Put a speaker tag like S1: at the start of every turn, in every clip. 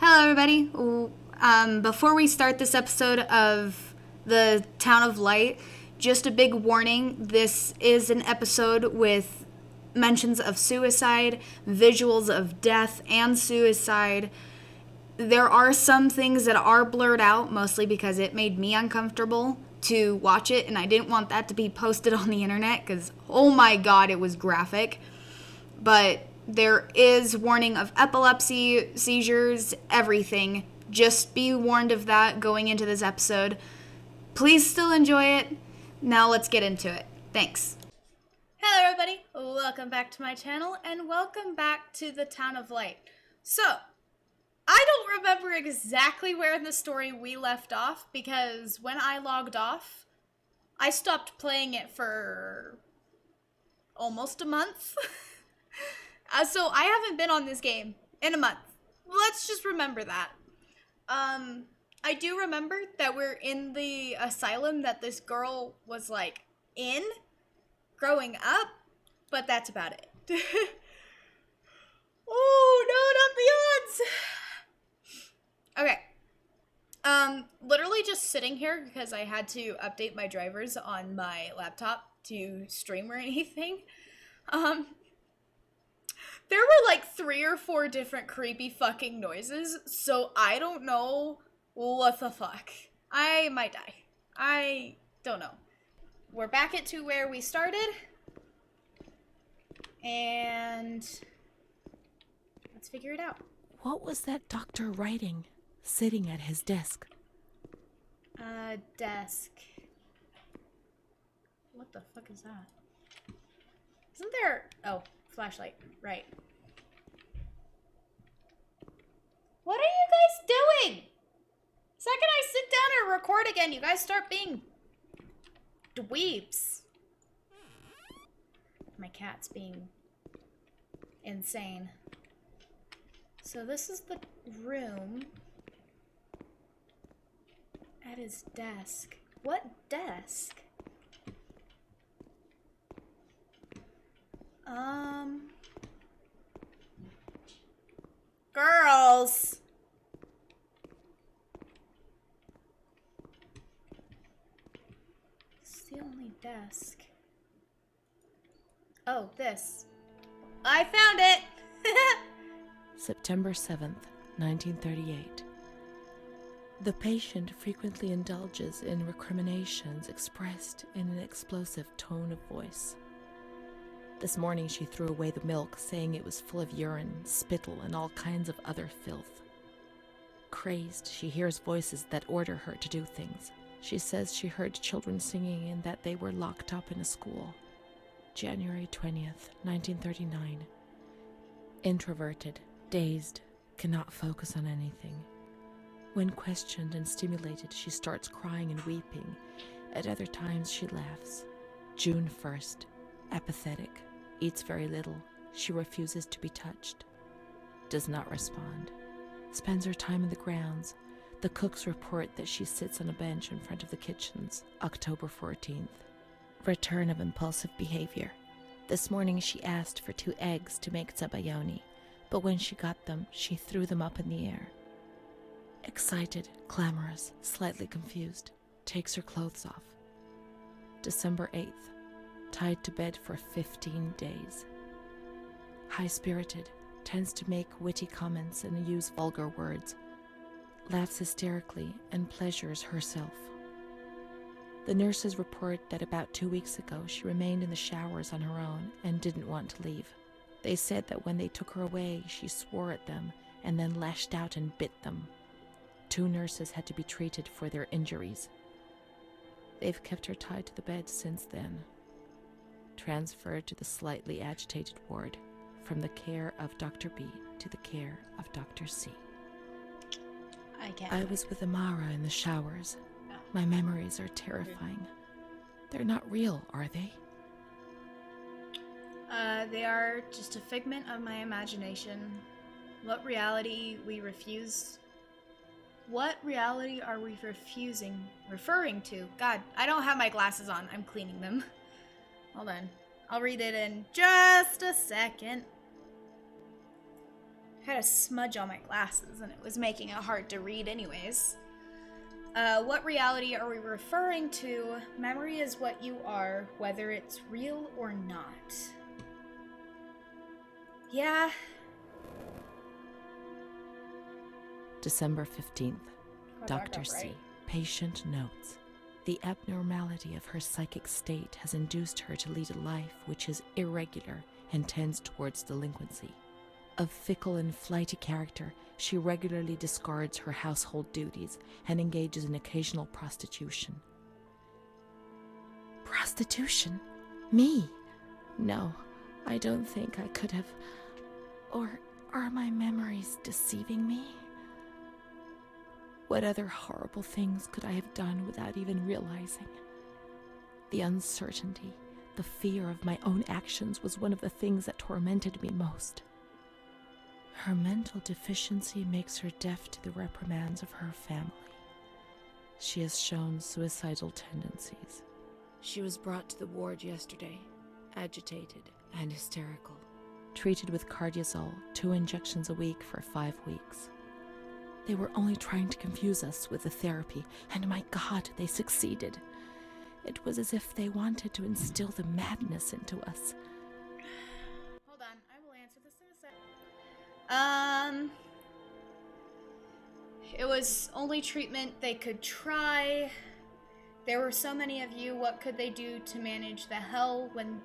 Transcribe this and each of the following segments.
S1: Hello, everybody. Before we start this episode of the Town of Light, just a big warning. This is an episode with mentions of suicide, visuals of death and suicide. There are some things that are blurred out, mostly because it made me uncomfortable to watch it, and I didn't want that to be posted on the internet because, oh my god, it was graphic. But there is warning of epilepsy, seizures, everything. Just be warned of that going into this episode. Please still enjoy it. Now let's get into it. Thanks. Hello everybody, welcome back to my channel and welcome back to the Town of Light. So, I don't remember exactly where in the story we left off because when I logged off, I stopped playing it for almost a month. So I haven't been on this game in a month. Let's just remember that. I do remember that we're in the asylum that this girl was like in growing up, but that's about it. Oh no, not the odds. Okay. Literally just sitting here because I had to update my drivers on my laptop to stream or anything. There were like 3 or 4 different creepy fucking noises, so I don't know what the fuck. I might die. I don't know. We're back at to where we started. And let's figure it out.
S2: What was that doctor writing, sitting at his desk?
S1: Desk. What the fuck is that? Isn't there... Oh, flashlight. Right. What are you guys doing? Second I sit down and record again, you guys start being dweebs. My cat's being insane. So this is the room at his desk. What desk? Girls. It's the only desk. Oh, this. I found it!
S2: September 7th, 1938. The patient frequently indulges in recriminations expressed in an explosive tone of voice. This morning she threw away the milk, saying it was full of urine, spittle, and all kinds of other filth. Crazed, she hears voices that order her to do things. She says she heard children singing and that they were locked up in a school. January 20th, 1939. Introverted, dazed, cannot focus on anything. When questioned and stimulated, she starts crying and weeping. At other times, she laughs. June 1st. Apathetic. Eats very little. She refuses to be touched. Does not respond. Spends her time in the grounds. The cooks report that she sits on a bench in front of the kitchens. October 14th. Return of impulsive behavior. This morning she asked for 2 eggs to make zabayoni, but when she got them, she threw them up in the air. Excited, clamorous, slightly confused. Takes her clothes off. December 8th. Tied to bed for 15 days. High-spirited, tends to make witty comments and use vulgar words. Laughs hysterically and pleasures herself. The nurses report that about 2 weeks ago she remained in the showers on her own and didn't want to leave. They said that when they took her away, she swore at them and then lashed out and bit them. 2 nurses had to be treated for their injuries. They've kept her tied to the bed since then. Transferred to the slightly agitated ward, from the care of Dr. B to the care of Dr. C. I was with Amara in the showers. My memories are terrifying. They're not real, are they?
S1: They are just a figment of my imagination. What reality we refuse? What reality are we referring to? God, I don't have my glasses on. I'm cleaning them. Hold on. I'll read it in just a second. I had a smudge on my glasses and it was making it hard to read anyways. What reality are we referring to? Memory is what you are, whether it's real or not. Yeah.
S2: December 15th.
S1: Got
S2: Dr.
S1: up,
S2: C.
S1: right?
S2: Patient notes. The abnormality of her psychic state has induced her to lead a life which is irregular and tends towards delinquency. Of fickle and flighty character, she regularly discards her household duties and engages in occasional prostitution. Prostitution? Me? No, I don't think I could have. Or are my memories deceiving me? What other horrible things could I have done without even realizing? The uncertainty, the fear of my own actions was one of the things that tormented me most. Her mental deficiency makes her deaf to the reprimands of her family. She has shown suicidal tendencies. She was brought to the ward yesterday, agitated and hysterical. Treated with Cardiazol, 2 injections a week for 5 weeks. They were only trying to confuse us with the therapy, and my God, they succeeded. It was as if they wanted to instill the madness into us.
S1: Hold on, I will answer this in a sec. It was only treatment they could try. There were so many of you, what could they do to manage the hell when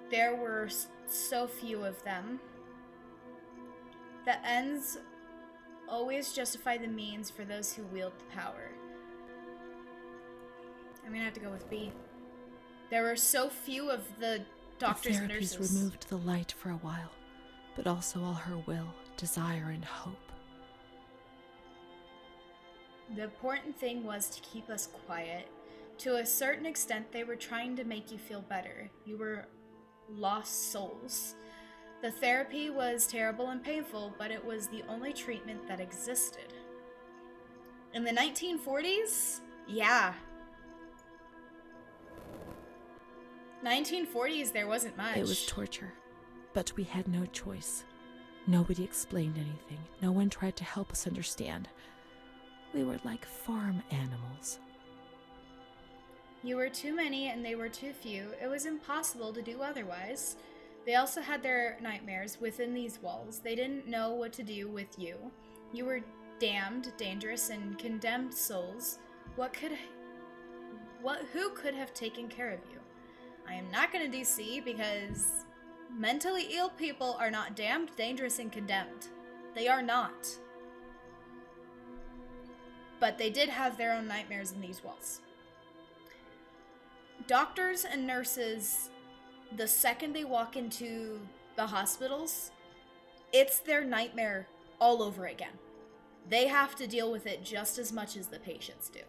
S1: there were so few of them? The ends always justify the means for those who wield the power. I'm gonna have to go with B. There were so few of the doctors and
S2: The therapies
S1: nurses.
S2: removed the light for a while, but also all her will, desire, and hope.
S1: The important thing was to keep us quiet. To a certain extent, they were trying to make you feel better. You were lost souls. The therapy was terrible and painful, but it was the only treatment that existed. In the 1940s? Yeah. 1940s, there wasn't much.
S2: It was torture, but we had no choice. Nobody explained anything. No one tried to help us understand. We were like farm animals.
S1: You were too many and they were too few. It was impossible to do otherwise. They also had their nightmares within these walls. They didn't know what to do with you. You were damned, dangerous, and condemned souls. Who could have taken care of you? I am not going to DC because mentally ill people are not damned, dangerous, and condemned. They are not. But they did have their own nightmares in these walls. Doctors and nurses, the second they walk into the hospitals, it's their nightmare all over again. They have to deal with it just as much as the patients do.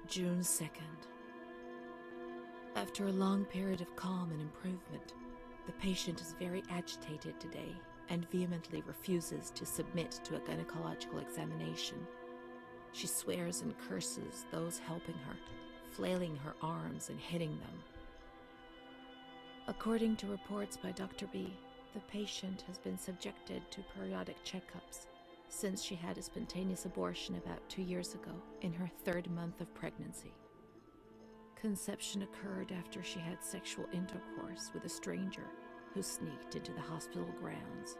S2: June 2nd. After a long period of calm and improvement, the patient is very agitated today and vehemently refuses to submit to a gynecological examination. She swears and curses those helping her, flailing her arms and hitting them. According to reports by Dr. B, the patient has been subjected to periodic checkups since she had a spontaneous abortion about 2 years ago in her 3rd month of pregnancy. Conception occurred after she had sexual intercourse with a stranger who sneaked into the hospital grounds.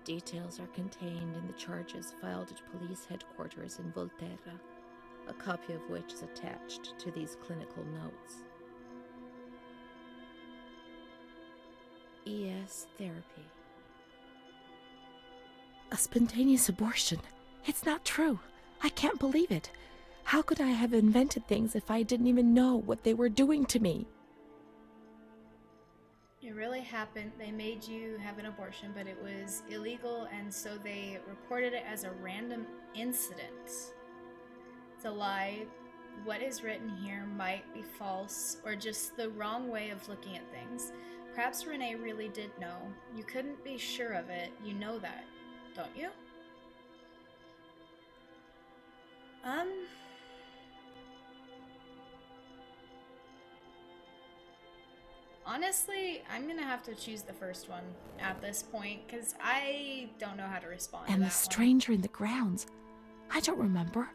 S2: Details are contained in the charges filed at police headquarters in Volterra, a copy of which is attached to these clinical notes. ES therapy. A spontaneous abortion? It's not true. I can't believe it. How could I have invented things if I didn't even know what they were doing to me?
S1: It really happened. They made you have an abortion, but it was illegal, and so they reported it as a random incident. It's a lie. What is written here might be false, or just the wrong way of looking at things. Perhaps Renee really did know. You couldn't be sure of it. You know that, don't you?
S3: Honestly, I'm gonna have to choose the first one at this point, because I don't know how to respond to
S2: And
S3: that
S2: the stranger in the grounds. I don't remember.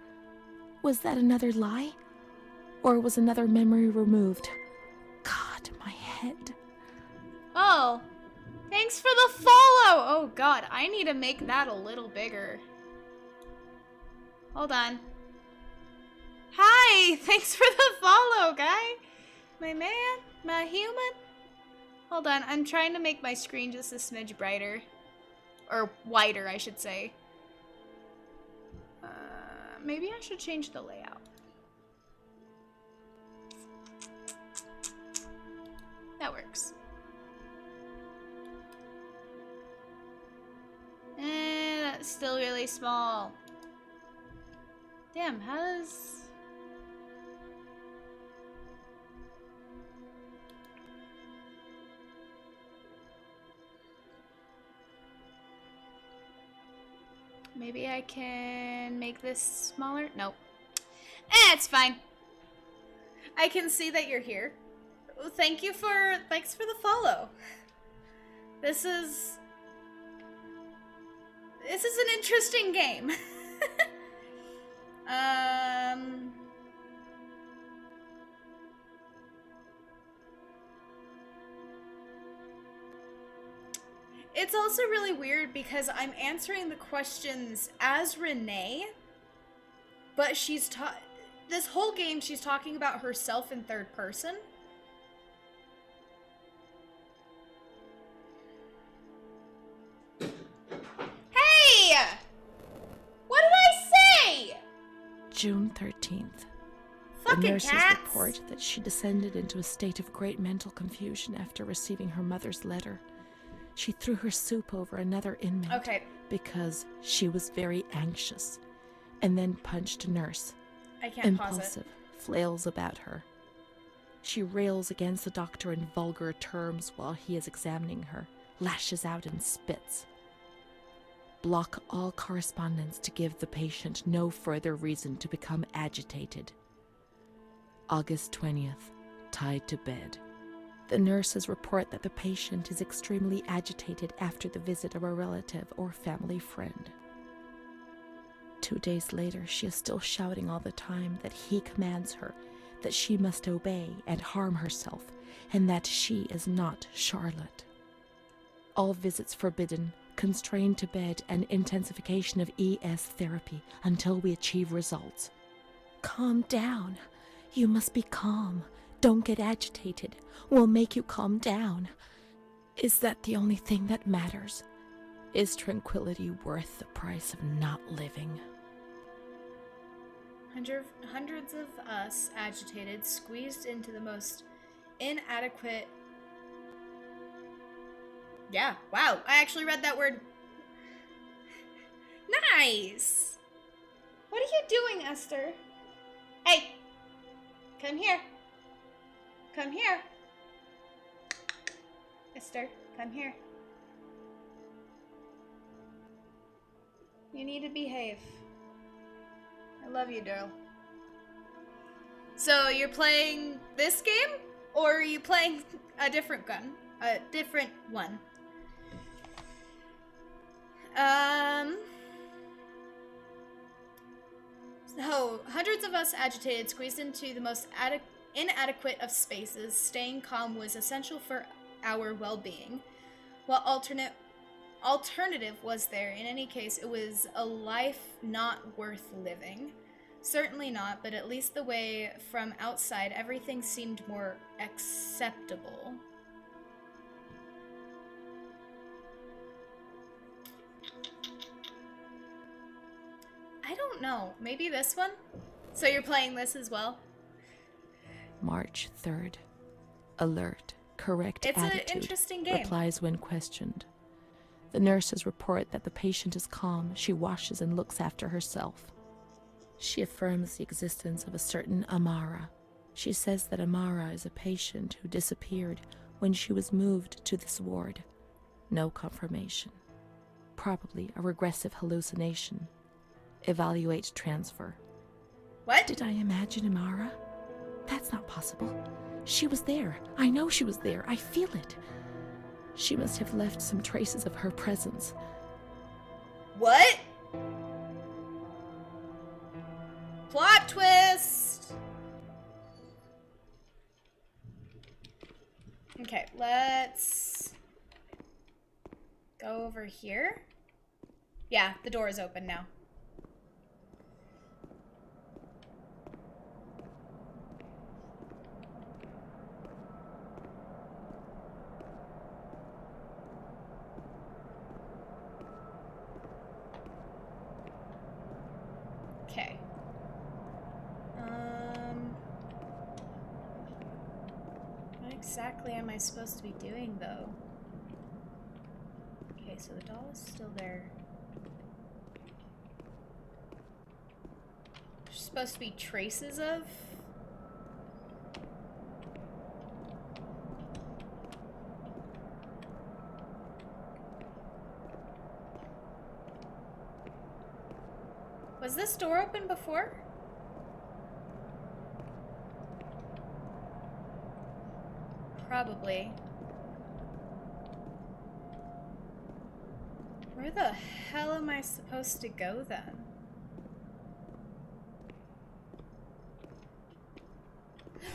S2: Was that another lie? Or was another memory removed? God, my head.
S3: Oh, thanks for the follow! Oh god, I need to make that a little bigger. Hold on. Hi! Thanks for the follow, guy! My man? My human? Hold on, I'm trying to make my screen just a smidge brighter. Or wider, I should say. Maybe I should change the layout. That works. That's still really small. Damn, how does... Maybe I can make this smaller? Nope. It's fine. I can see that you're here. Thanks for the follow. This is an interesting game. It's also really weird because I'm answering the questions as Renee, but this whole game she's talking about herself in third person. Hey! What did I say?
S2: June 13th.
S3: Fucking
S2: the nurses
S3: cats!
S2: report that she descended into a state of great mental confusion after receiving her mother's letter. She threw her soup over another inmate
S3: Okay.
S2: because she was very anxious, and then punched a nurse.
S3: I can't pause it.
S2: Impulsive, flails about her. She rails against the doctor in vulgar terms while he is examining her, lashes out and spits. Block all correspondence to give the patient no further reason to become agitated. August 20th, tied to bed. The nurses report that the patient is extremely agitated after the visit of a relative or family friend. 2 days later, she is still shouting all the time that he commands her, that she must obey and harm herself, and that she is not Charlotte. All visits forbidden, constrained to bed, and intensification of ES therapy until we achieve results. Calm down. You must be calm. Don't get agitated. We'll make you calm down. Is that the only thing that matters? Is tranquility worth the price of not living?
S3: Hundreds of us, agitated, squeezed into the most inadequate... Yeah, wow, I actually read that word. Nice! What are you doing, Esther? Hey! Come here. Come here. Esther, come here. You need to behave. I love you, Daryl. So, you're playing this game? Or are you playing a different gun? A different one? So, hundreds of us agitated, squeezed into the most inadequate of spaces. Staying calm was essential for our well-being. What alternative was there? In any case, it was a life not worth living. Certainly not, but at least the way from outside, everything seemed more acceptable. I don't know. Maybe this one? So you're playing this as well?
S2: March 3rd. Alert. Correct
S3: It's
S2: attitude.
S3: an interesting game.
S2: Replies when questioned. The nurses report that the patient is calm. She washes and looks after herself. She affirms the existence of a certain Amara. She says that Amara is a patient who disappeared when she was moved to this ward. No confirmation. Probably a regressive hallucination. Evaluate transfer.
S3: What?
S2: Did I imagine Amara? That's not possible. She was there. I know she was there. I feel it. She must have left some traces of her presence.
S3: What? Plot twist! Okay, let's go over here. Yeah, the door is open now. Okay. What exactly am I supposed to be doing, though? Okay, so the doll is still there. There's supposed to be traces of? Was this door open before? Probably. Where the hell am I supposed to go then?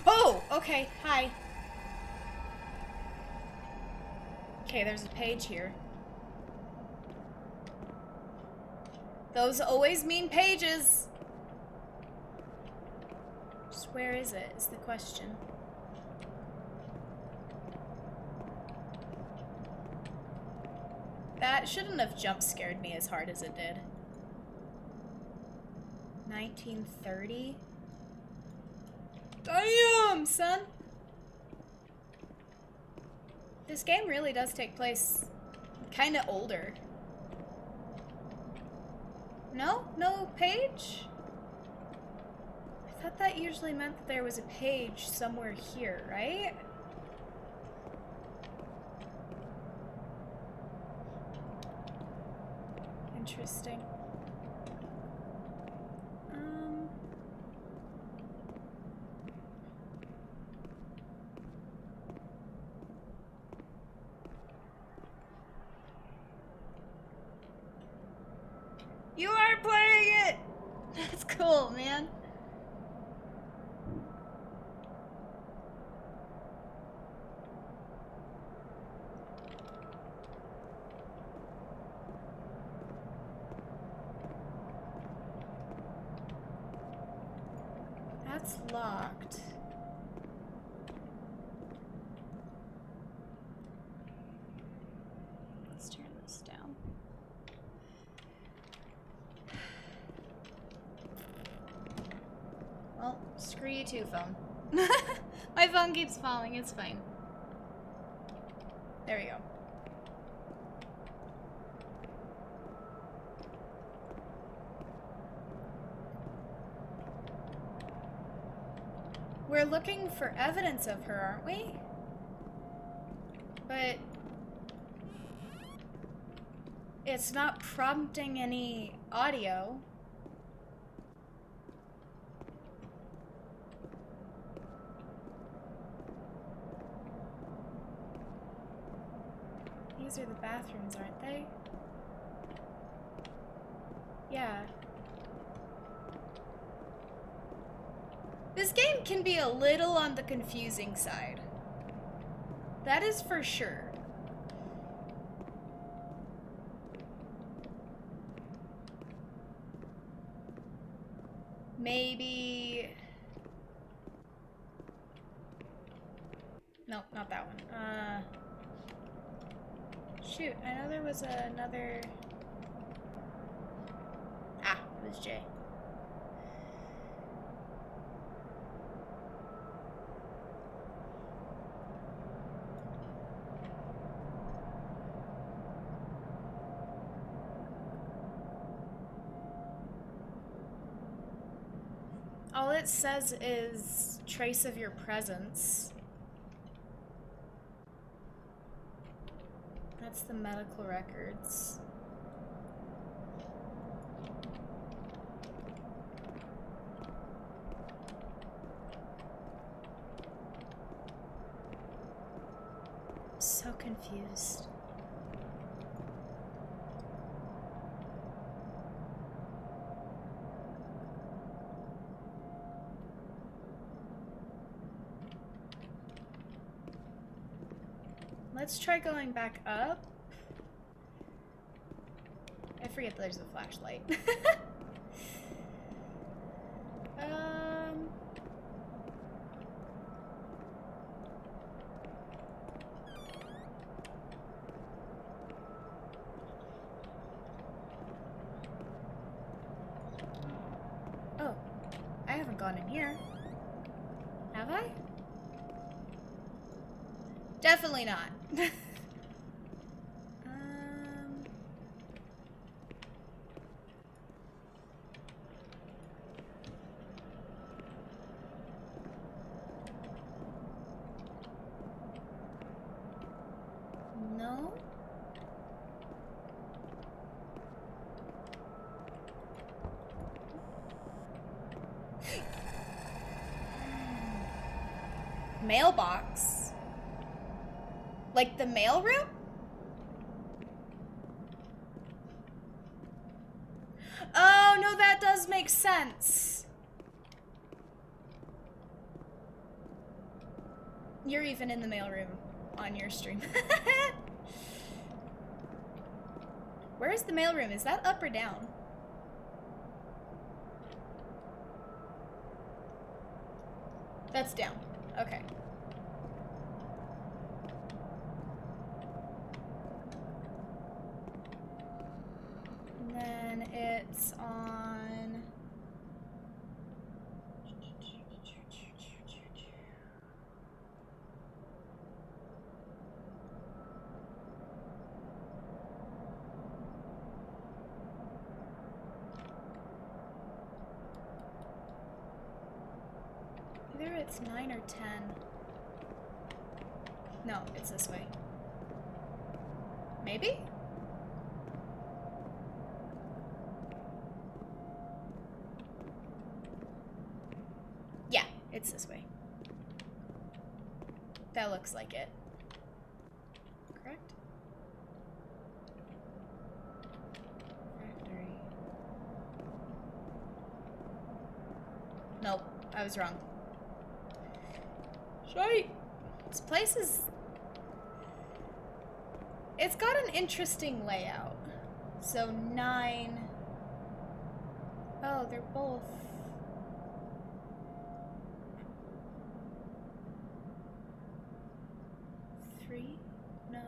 S3: Oh, okay, hi. Okay, there's a page here. Those always mean pages. Just where is it, is the question. That shouldn't have jump scared me as hard as it did. 1930? Damn, son! This game really does take place kind of older. No? No page? I thought that usually meant that there was a page somewhere here, right? Interesting. You are playing it! That's cool, man. That's locked. Let's turn this down. Well, screw you too, phone. My phone keeps falling, it's fine. There we go. We're looking for evidence of her, aren't we? But it's not prompting any audio. These are the bathrooms, aren't they? Yeah. This game can be a little on the confusing side. That is for sure. Maybe... Nope, not that one. Shoot, I know there was another... Ah, it was J. All it says is trace of your presence. That's the medical records. confused. Let's try going back up. I forget there's a flashlight. Oh, I haven't gone in here. Have I? Definitely not. No. Mailbox. Like the mailroom? Oh, no, that does make sense. You're even in the mailroom on your stream. Where is the mailroom? Is that up or down? That's down. Okay. And then it's on... Either it's 9 or 10. No, it's this way. Maybe? Yeah, it's this way. That looks like it. Correct? Factory. Nope, I was wrong. Shite! This place is... It's got an interesting layout. So 9... Oh, they're both... Three? No.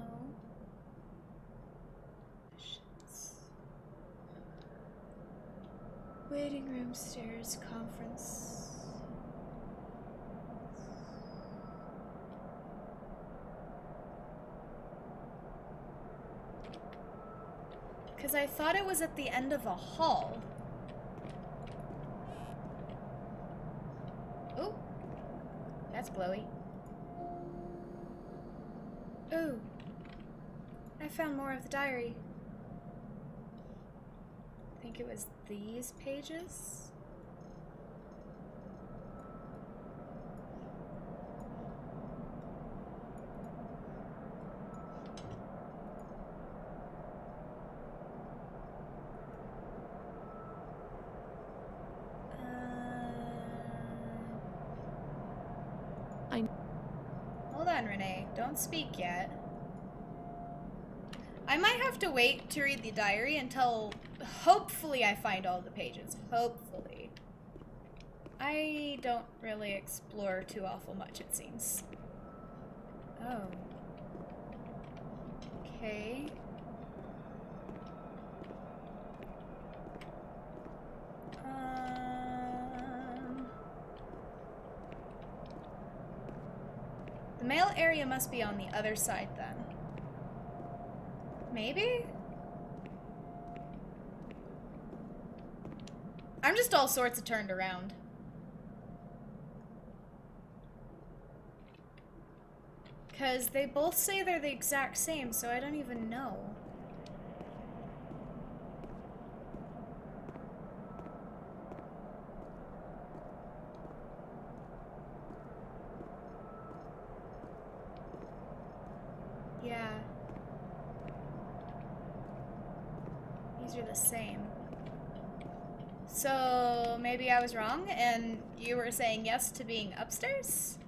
S3: Shits. Waiting room, stairs, conference... Because I thought it was at the end of a hall. Ooh. That's glowy. Ooh. I found more of the diary. I think it was these pages. Hold on, Renee. Don't speak yet. I might have to wait to read the diary until hopefully I find all the pages. Hopefully. I don't really explore too awful much, it seems. Oh. Okay. The mail area must be on the other side then. Maybe? I'm just all sorts of turned around. Because they both say they're the exact same, so I don't even know. Yeah. These are the same. So maybe I was wrong and you were saying yes to being upstairs?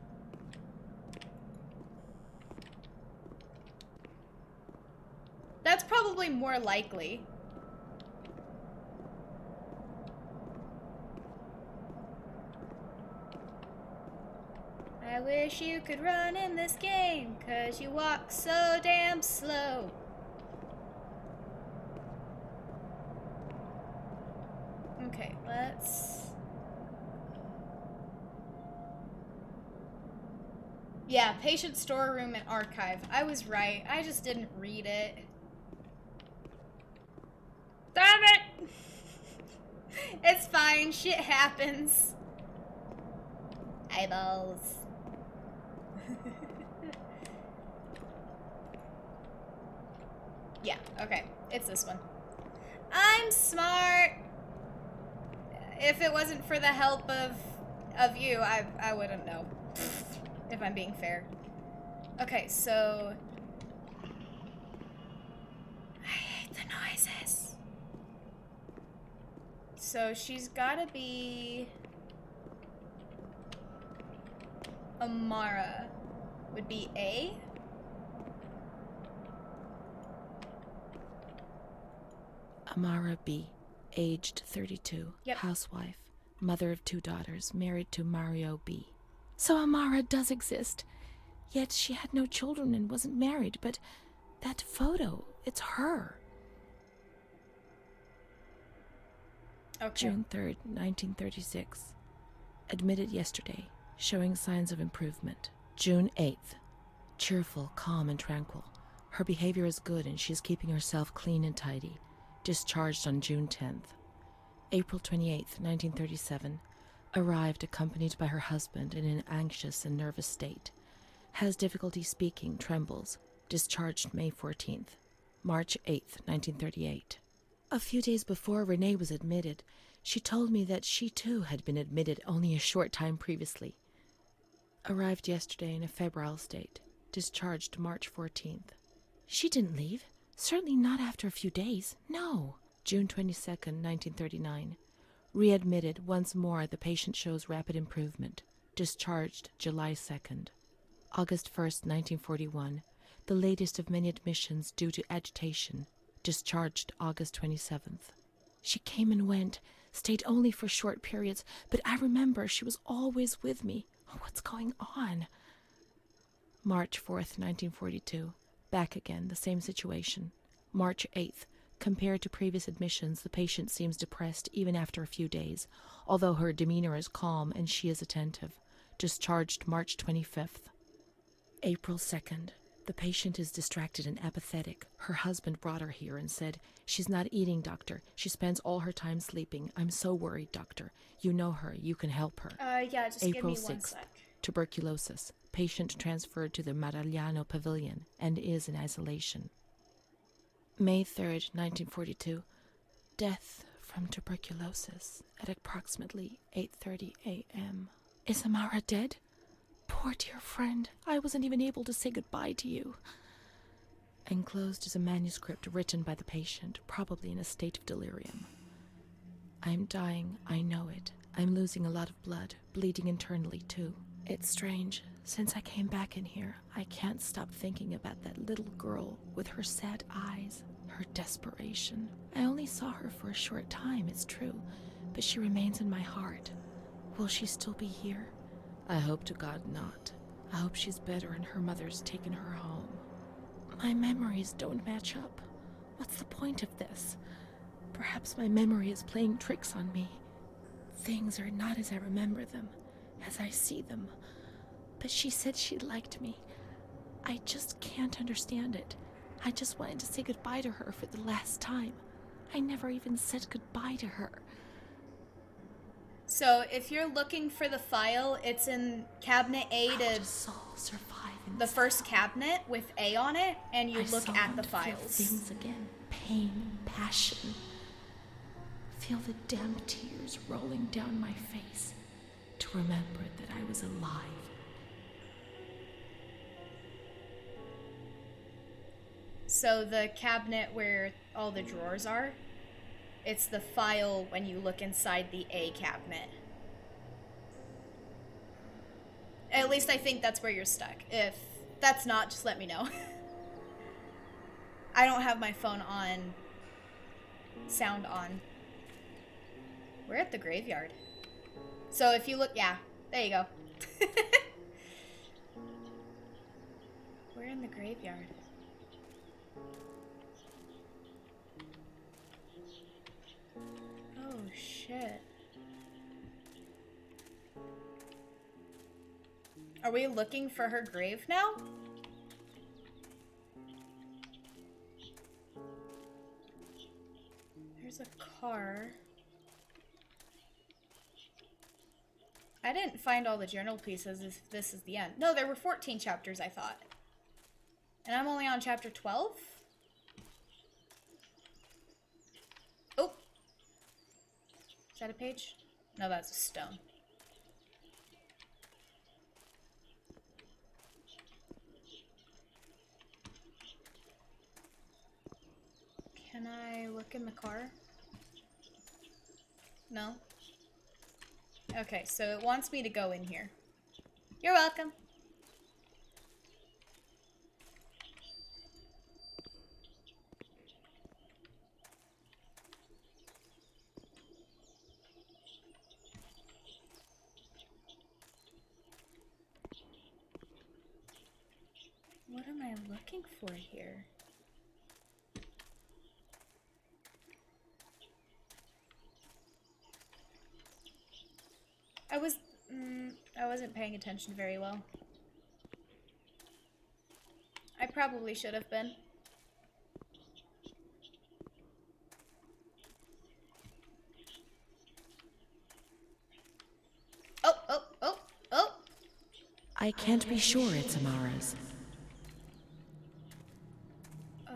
S3: That's probably more likely. I wish you could run in this game, 'cause you walk so damn slow. Okay, let's... Yeah, patient storeroom and archive. I was right. I just didn't read it. Damn it! It's fine. Shit happens. Eyeballs. Yeah, okay. It's this one. I'm smart. If it wasn't for the help of you, I wouldn't know. If I'm being fair. Okay, so I hate the noises. So she's gotta be Amara. Would be A.
S2: Amara B., aged 32,
S3: Yep.
S2: housewife, mother of 2 daughters, married to Mario B. So Amara does exist. Yet she had no children and wasn't married, but that photo, it's her.
S3: Okay.
S2: June 3rd, 1936. Admitted yesterday, showing signs of improvement. June 8th. Cheerful, calm, and tranquil. Her behavior is good and she's keeping herself clean and tidy. Discharged on June 10th. April 28th, 1937. Arrived accompanied by her husband in an anxious and nervous state. Has difficulty speaking, trembles. Discharged May 14th. March 8th, 1938. A few days before Renee was admitted, she told me that she too had been admitted only a short time previously. Arrived yesterday in a febrile state. Discharged March 14th. She didn't leave. Certainly not after a few days. No. June 22nd, 1939. Readmitted once more. The patient shows rapid improvement. Discharged July 2nd. August 1st, 1941. The latest of many admissions due to agitation. Discharged August 27th. She came and went, stayed only for short periods, but I remember she was always with me. Oh, what's going on? March 4th, 1942. Back again, the same situation. March 8th. Compared to previous admissions, the patient seems depressed even after a few days, although her demeanor is calm and she is attentive. Discharged March 25th. April 2nd. The patient is distracted and apathetic. Her husband brought her here and said, "She's not eating, doctor. She spends all her time sleeping. I'm so worried, doctor. You know her. You can help her."
S3: Yeah, just
S2: April
S3: give me 1
S2: 6th.
S3: sec.
S2: Tuberculosis. Patient transferred to the Maragliano Pavilion and is in isolation. May 3rd, 1942. Death from tuberculosis at approximately 8:30 a.m. Is Amara dead? Poor dear friend, I wasn't even able to say goodbye to you. Enclosed is a manuscript written by the patient, probably in a state of delirium. I'm dying, I know it. I'm losing a lot of blood, bleeding internally too. It's strange. Since I came back in here, I can't stop thinking about that little girl with her sad eyes, her desperation. I only saw her for a short time, it's true, but she remains in my heart. Will she still be here? I hope to God not. I hope she's better and her mother's taken her home. My memories don't match up. What's the point of this? Perhaps my memory is playing tricks on me. Things are not as I remember them, as I see them. But she said she liked me. I just can't understand it. I just wanted to say goodbye to her for the last time. I never even said goodbye to her.
S3: So if you're looking for the file, it's in cabinet A
S2: How
S3: to
S2: would a soul survive in
S3: the
S2: this
S3: first
S2: house?
S3: cabinet with A on it, and you
S2: I
S3: look
S2: so
S3: at
S2: want
S3: the
S2: to feel
S3: files.
S2: things again. Pain, passion. Feel the damp tears rolling down my face to remember that I was alive.
S3: So the cabinet where all the drawers are, It's the file when you look inside the A cabinet. At least I think that's where you're stuck. If that's not, just let me know. I don't have my phone on. Sound on. We're at the graveyard. So if you look, yeah, there you go. We're in the graveyard. Oh, shit. Are we looking for her grave now? There's a car. I didn't find all the journal pieces if this is the end. No, there were 14 chapters, I thought. And I'm only on chapter 12? Oh! Is that a page? No, that's a stone. Can I look in the car? No? Okay, so it wants me to go in here. You're welcome. What am I looking for here? I wasn't paying attention very well. I probably should have been. Oh!
S2: I can't be sure it's Amara's.
S3: Oh.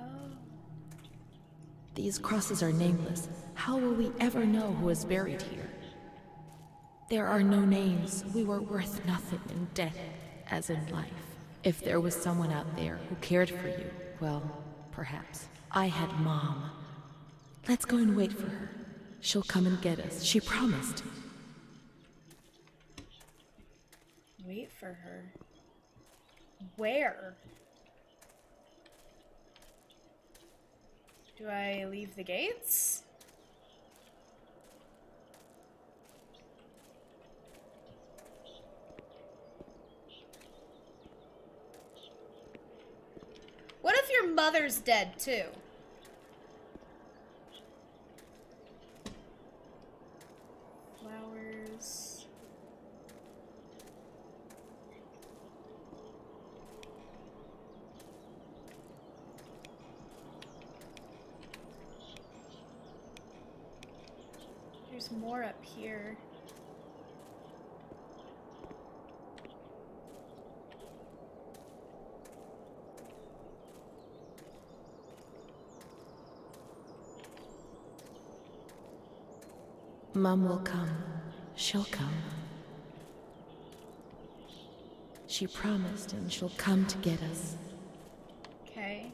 S2: These crosses are nameless. How will we ever know who is buried here? There are no names. We were worth nothing in death, as in life. If there was someone out there who cared for you, well, perhaps. I had Mom. Let's go and wait for her. She'll come and get us. She promised.
S3: Wait for her. Where? Do I leave the gates? What if your mother's dead too? Flowers. There's more up here.
S2: Mom will come. She'll come. She promised, and she'll come to get us.
S3: Okay.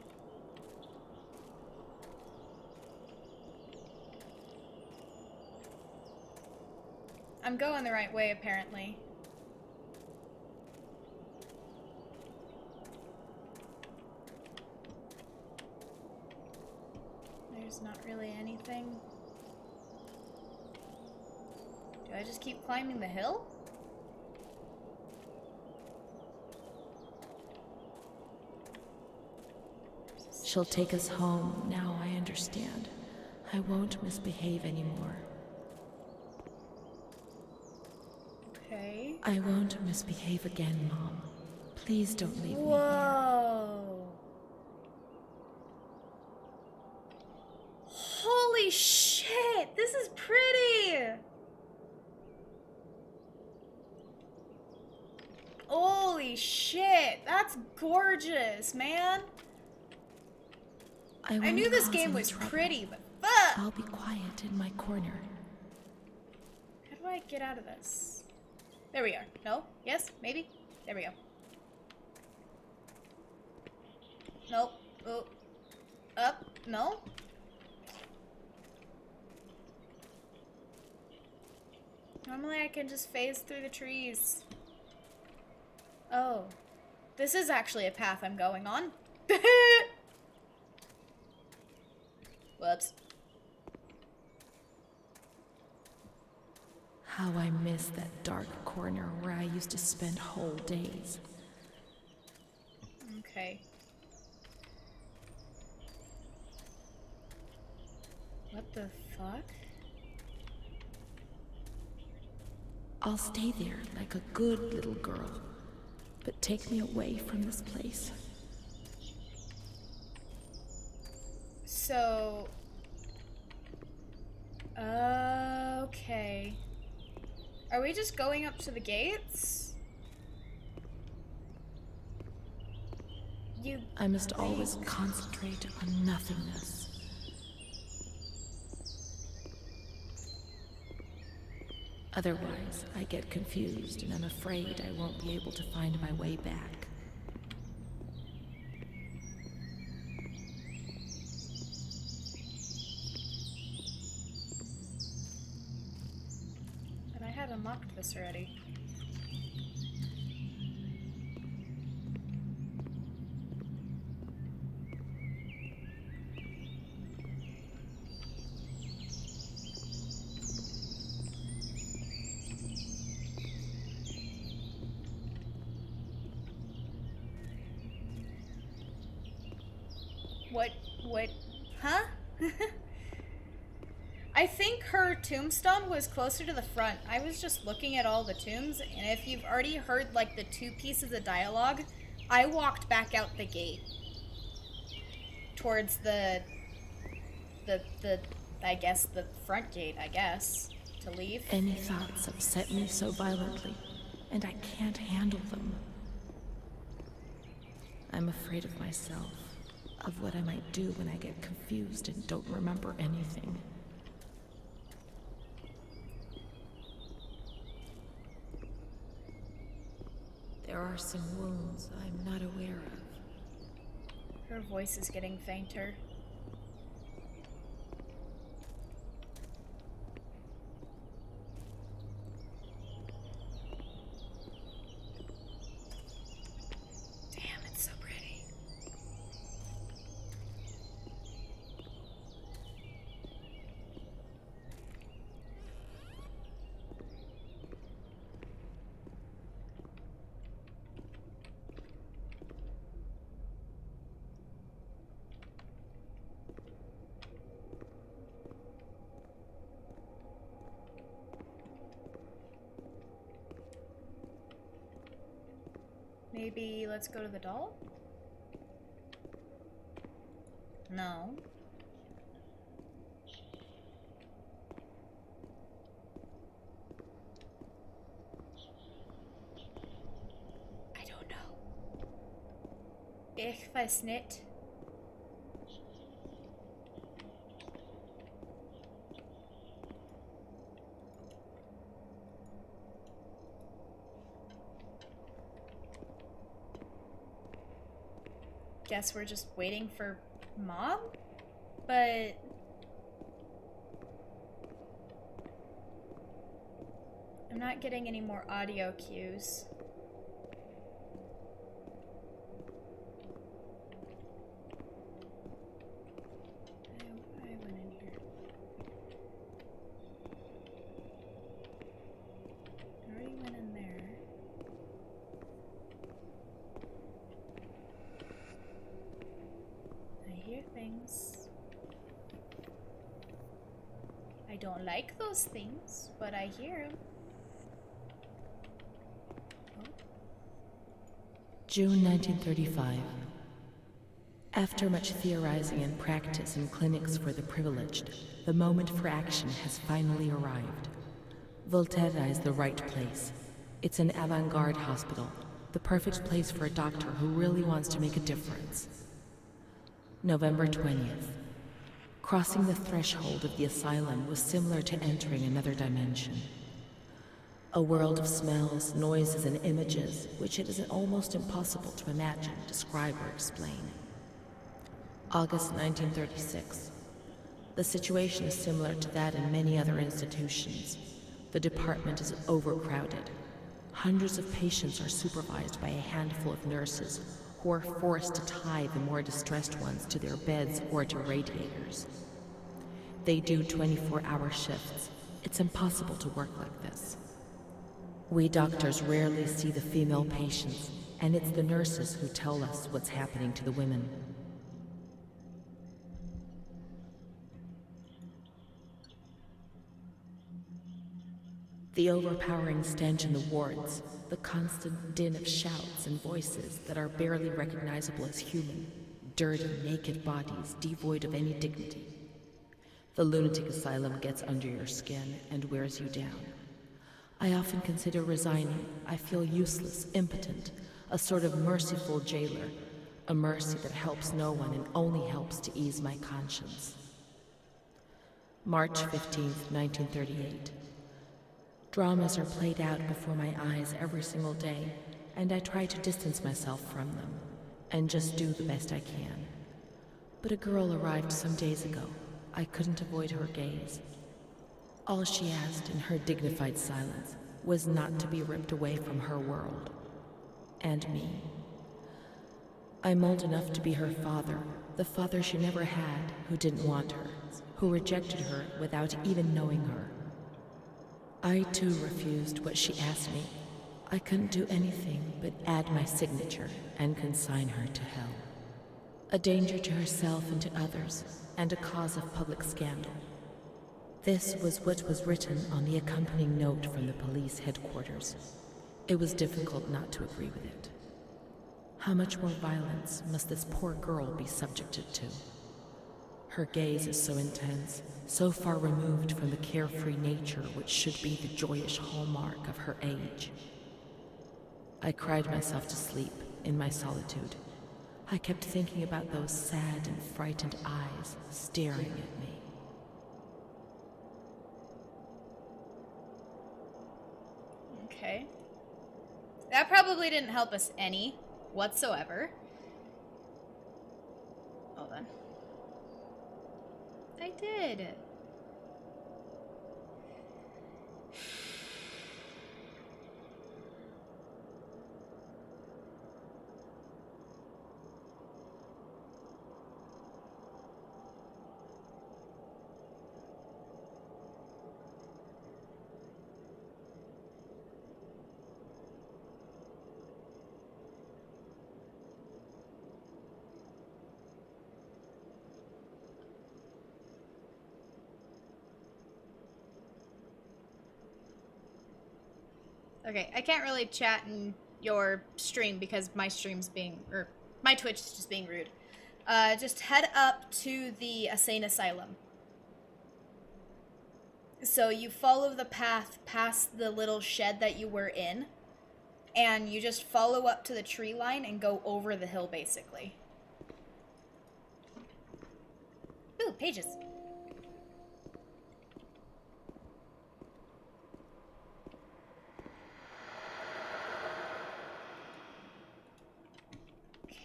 S3: I'm going the right way, apparently. There's not really anything. Do I just keep climbing the hill?
S2: She'll take us home. Now I understand. I won't misbehave anymore.
S3: Okay.
S2: I won't misbehave again, Mom. Please don't leave me here.
S3: Whoa. Holy shit! This is pretty! Holy shit! That's gorgeous, man! I
S2: won't
S3: knew this
S2: cause
S3: game
S2: any
S3: was
S2: trouble.
S3: pretty, but fuck!
S2: I'll be quiet in my corner.
S3: How do I get out of this? There we are. No? Yes? Maybe? There we go. Nope. Oh. Up? No? Normally I can just phase through the trees. Oh. This is actually a path I'm going on. Whoops.
S2: How I miss that dark corner where I used to spend whole days.
S3: Okay. What the fuck?
S2: I'll stay there like a good little girl, but take me away from this place.
S3: So... okay. Are we just going up to the gates?
S2: I must always concentrate on nothingness. Otherwise, I get confused and I'm afraid I won't be able to find my way back.
S3: But I had unlocked this already. What, huh? I think her tombstone was closer to the front. I was just looking at all the tombs, and if you've already heard, like, the 2 pieces of dialogue, I walked back out the gate. Towards the I guess, the front gate, I guess, to leave.
S2: Any thoughts upset me so violently, and I can't handle them. I'm afraid of myself, of what I might do when I get confused and don't remember anything. There are some wounds I'm not aware of.
S3: Her voice is getting fainter. Damn, it's so pretty. Maybe let's go to the doll? No. I don't know. Ich weiß nicht. Guess we're just waiting for Mom? But... I'm not getting any more audio cues. I went in here. I already went in there. I hear things. I don't like those things, but I hear them.
S2: June 1935. After much theorizing and practice in clinics for the privileged, the moment for action has finally arrived. Volterra is the right place. It's an avant-garde hospital, the perfect place for a doctor who really wants to make a difference. November 20th. Crossing the threshold of the asylum was similar to entering another dimension. A world of smells, noises, and images which it is almost impossible to imagine, describe, or explain. August 1936. The situation is similar to that in many other institutions. The department is overcrowded. Hundreds of patients are supervised by a handful of nurses who are forced to tie the more distressed ones to their beds or to radiators. They do 24-hour shifts. It's impossible to work like this. We doctors rarely see the female patients, and it's the nurses who tell us what's happening to the women. The overpowering stench in the wards, the constant din of shouts and voices that are barely recognizable as human, dirty, naked bodies devoid of any dignity. The lunatic asylum gets under your skin and wears you down. I often consider resigning. I feel useless, impotent, a sort of merciful jailer, a mercy that helps no one and only helps to ease my conscience. March 15th, 1938. Dramas are played out before my eyes every single day, and I try to distance myself from them and just do the best I can. But a girl arrived some days ago. I couldn't avoid her gaze. All she asked in her dignified silence was not to be ripped away from her world. And me. I'm old enough to be her father, the father she never had, who didn't want her, who rejected her without even knowing her. I too refused what she asked me. I couldn't do anything but add my signature and consign her to hell. A danger to herself and to others, and a cause of public scandal. This was what was written on the accompanying note from the police headquarters. It was difficult not to agree with it. How much more violence must this poor girl be subjected to? Her gaze is so intense, so far removed from the carefree nature which should be the joyous hallmark of her age. I cried myself to sleep in my solitude. I kept thinking about those sad and frightened eyes staring at me.
S3: Okay. That probably didn't help us any whatsoever. Hold on. I did. Okay, I can't really chat in your stream because my stream's being, or my Twitch is just being rude. Just head up to the insane asylum. So you follow the path past the little shed that you were in, and you just follow up to the tree line and go over the hill, basically. Ooh, pages.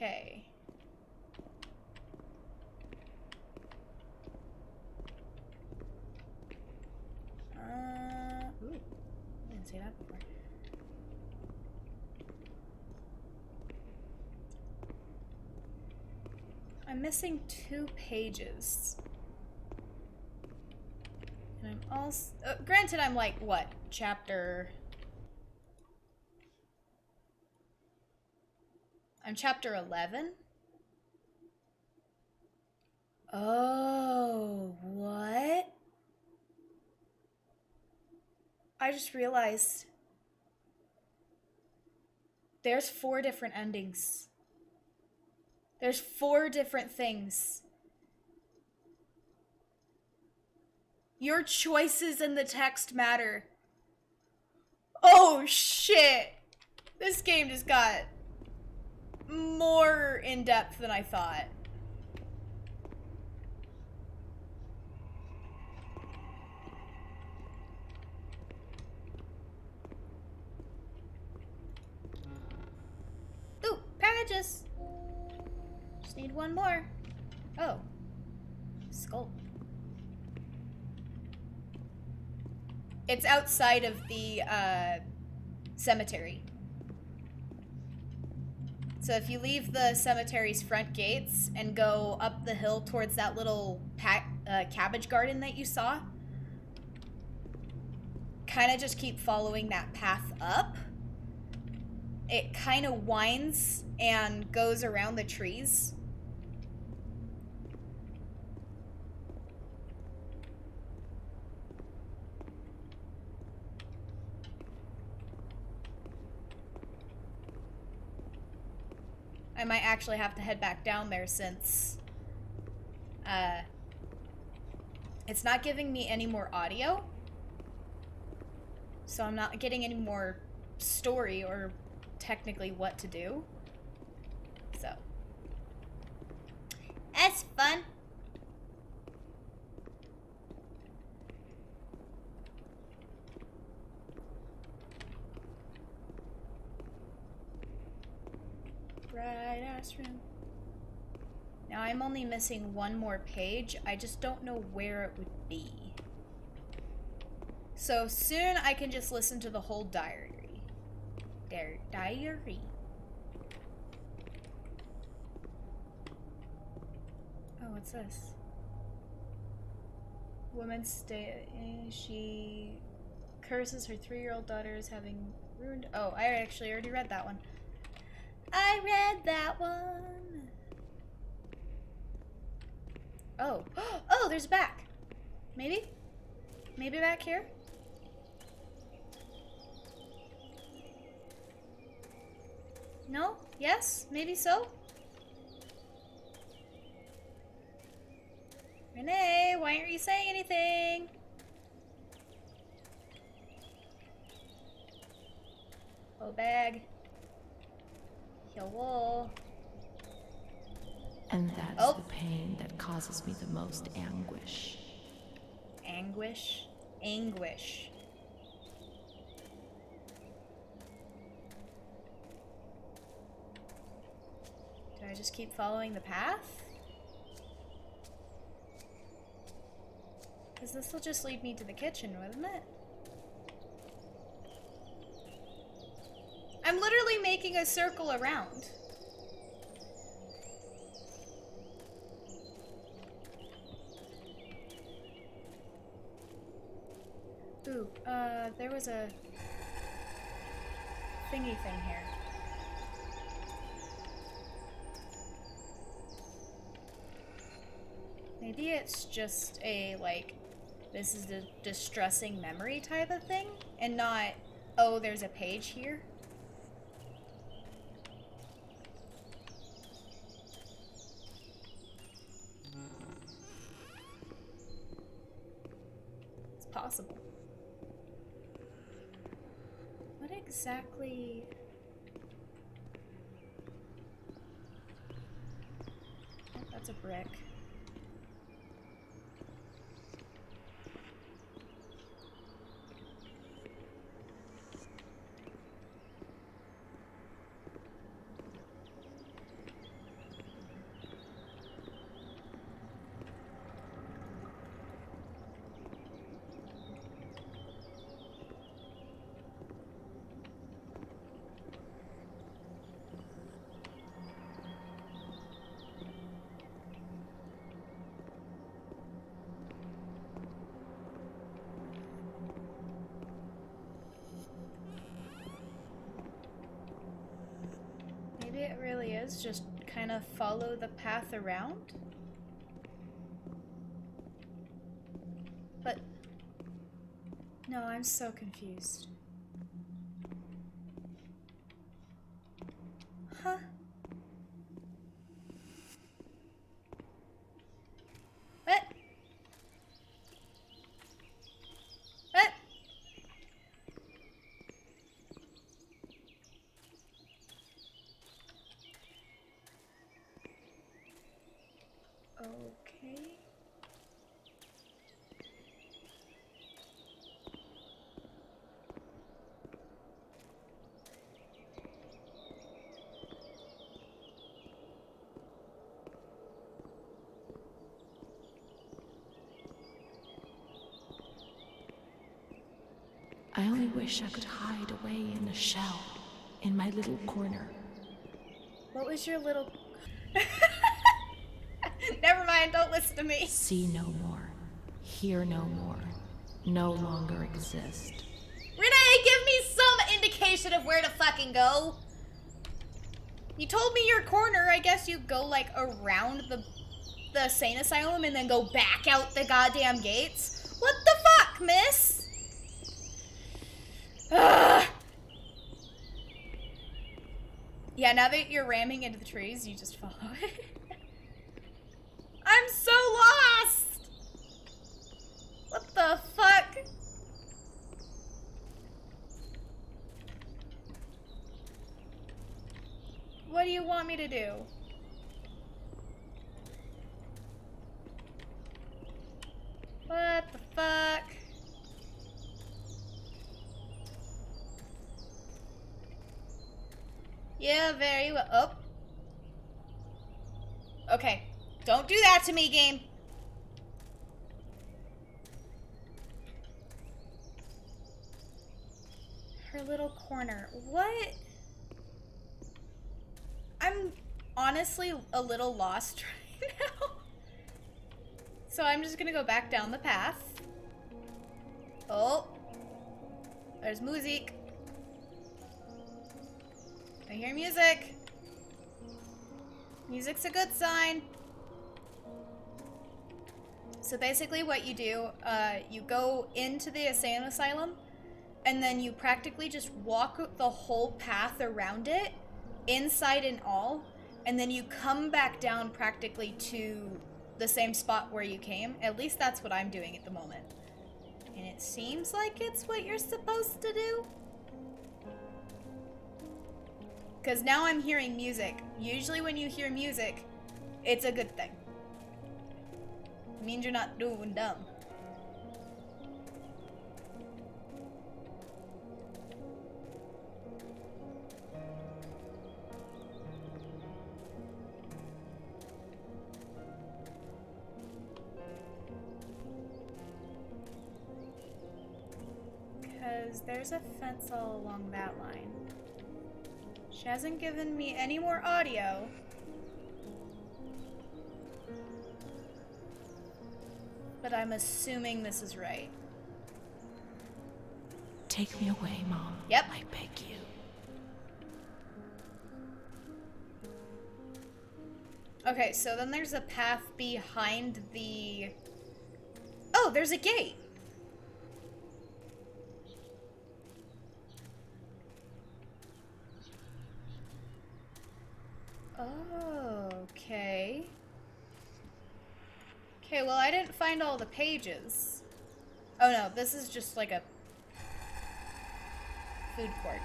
S3: Okay. Ooh, I didn't see that before. I'm missing 2 pages. And I'm also, granted, I'm like, what, I'm chapter 11? Oh, what? I just realized there's 4 different endings. There's 4 different things. Your choices in the text matter. Oh, shit. This game just got more in-depth than I thought. Ooh, pages. Just need 1 more. Oh. Skull. It's outside of the cemetery. So if you leave the cemetery's front gates and go up the hill towards that little cabbage garden that you saw, kind of just keep following that path up. It kind of winds and goes around the trees. I might actually have to head back down there since it's not giving me any more audio. So I'm not getting any more story or technically what to do. So that's fun. Bright ass room. Now I'm only missing one more page. I just don't know where it would be. So soon I can just listen to the whole diary. Diary. Oh, what's this? Woman she curses her 3-year-old daughter as having ruined. Oh, I actually already read that one. I read that one. Oh. Oh, there's a back. Maybe? Maybe back here? No? Yes? Maybe so? Renee, why aren't you saying anything? Oh, bag. Hello.
S2: And that's the pain that causes me the most anguish.
S3: Anguish? Anguish. Do I just keep following the path? Because this will just lead me to the kitchen, wouldn't it? I'm literally making a circle around. Ooh, there was a thingy thing here. Maybe it's just a, like, this is a distressing memory type of thing, and not, oh, there's a page here. It's possible. What exactly... Oh, that's a brick. Maybe it really is just kind of follow the path around? But... no, I'm so confused. Huh? What? What? Okay.
S2: I only wish I could hide away in a shell, in my little corner.
S3: What was your little... Never mind, don't listen to me.
S2: See no more, hear no more, no longer exist.
S3: Renee, give me some indication of where to fucking go. You told me your corner. I guess you go like around the insane asylum and then go back out the goddamn gates. What the fuck, miss? Ugh. Yeah, now that you're ramming into the trees, you just follow it. I'm so lost. What the fuck? What do you want me to do? What the fuck? Yeah, very well. Oh. Okay. Don't do that to me, game. Her little corner. What? I'm honestly a little lost right now. So I'm just gonna go back down the path. Oh. There's music. I hear music. Music's a good sign. So basically what you do, you go into the insane asylum, and then you practically just walk the whole path around it, inside and all, and then you come back down practically to the same spot where you came. At least that's what I'm doing at the moment. And it seems like it's what you're supposed to do. Because now I'm hearing music. Usually when you hear music, it's a good thing. It means you're not doing dumb. Because there's a fence all along that line. She hasn't given me any more audio. But I'm assuming this is right.
S2: Take me away, Mom.
S3: Yep.
S2: I beg you.
S3: Okay, so then there's a path behind the... Oh, there's a gate. Oh, okay. Okay, well, I didn't find all the pages. Oh no, this is just like a food court.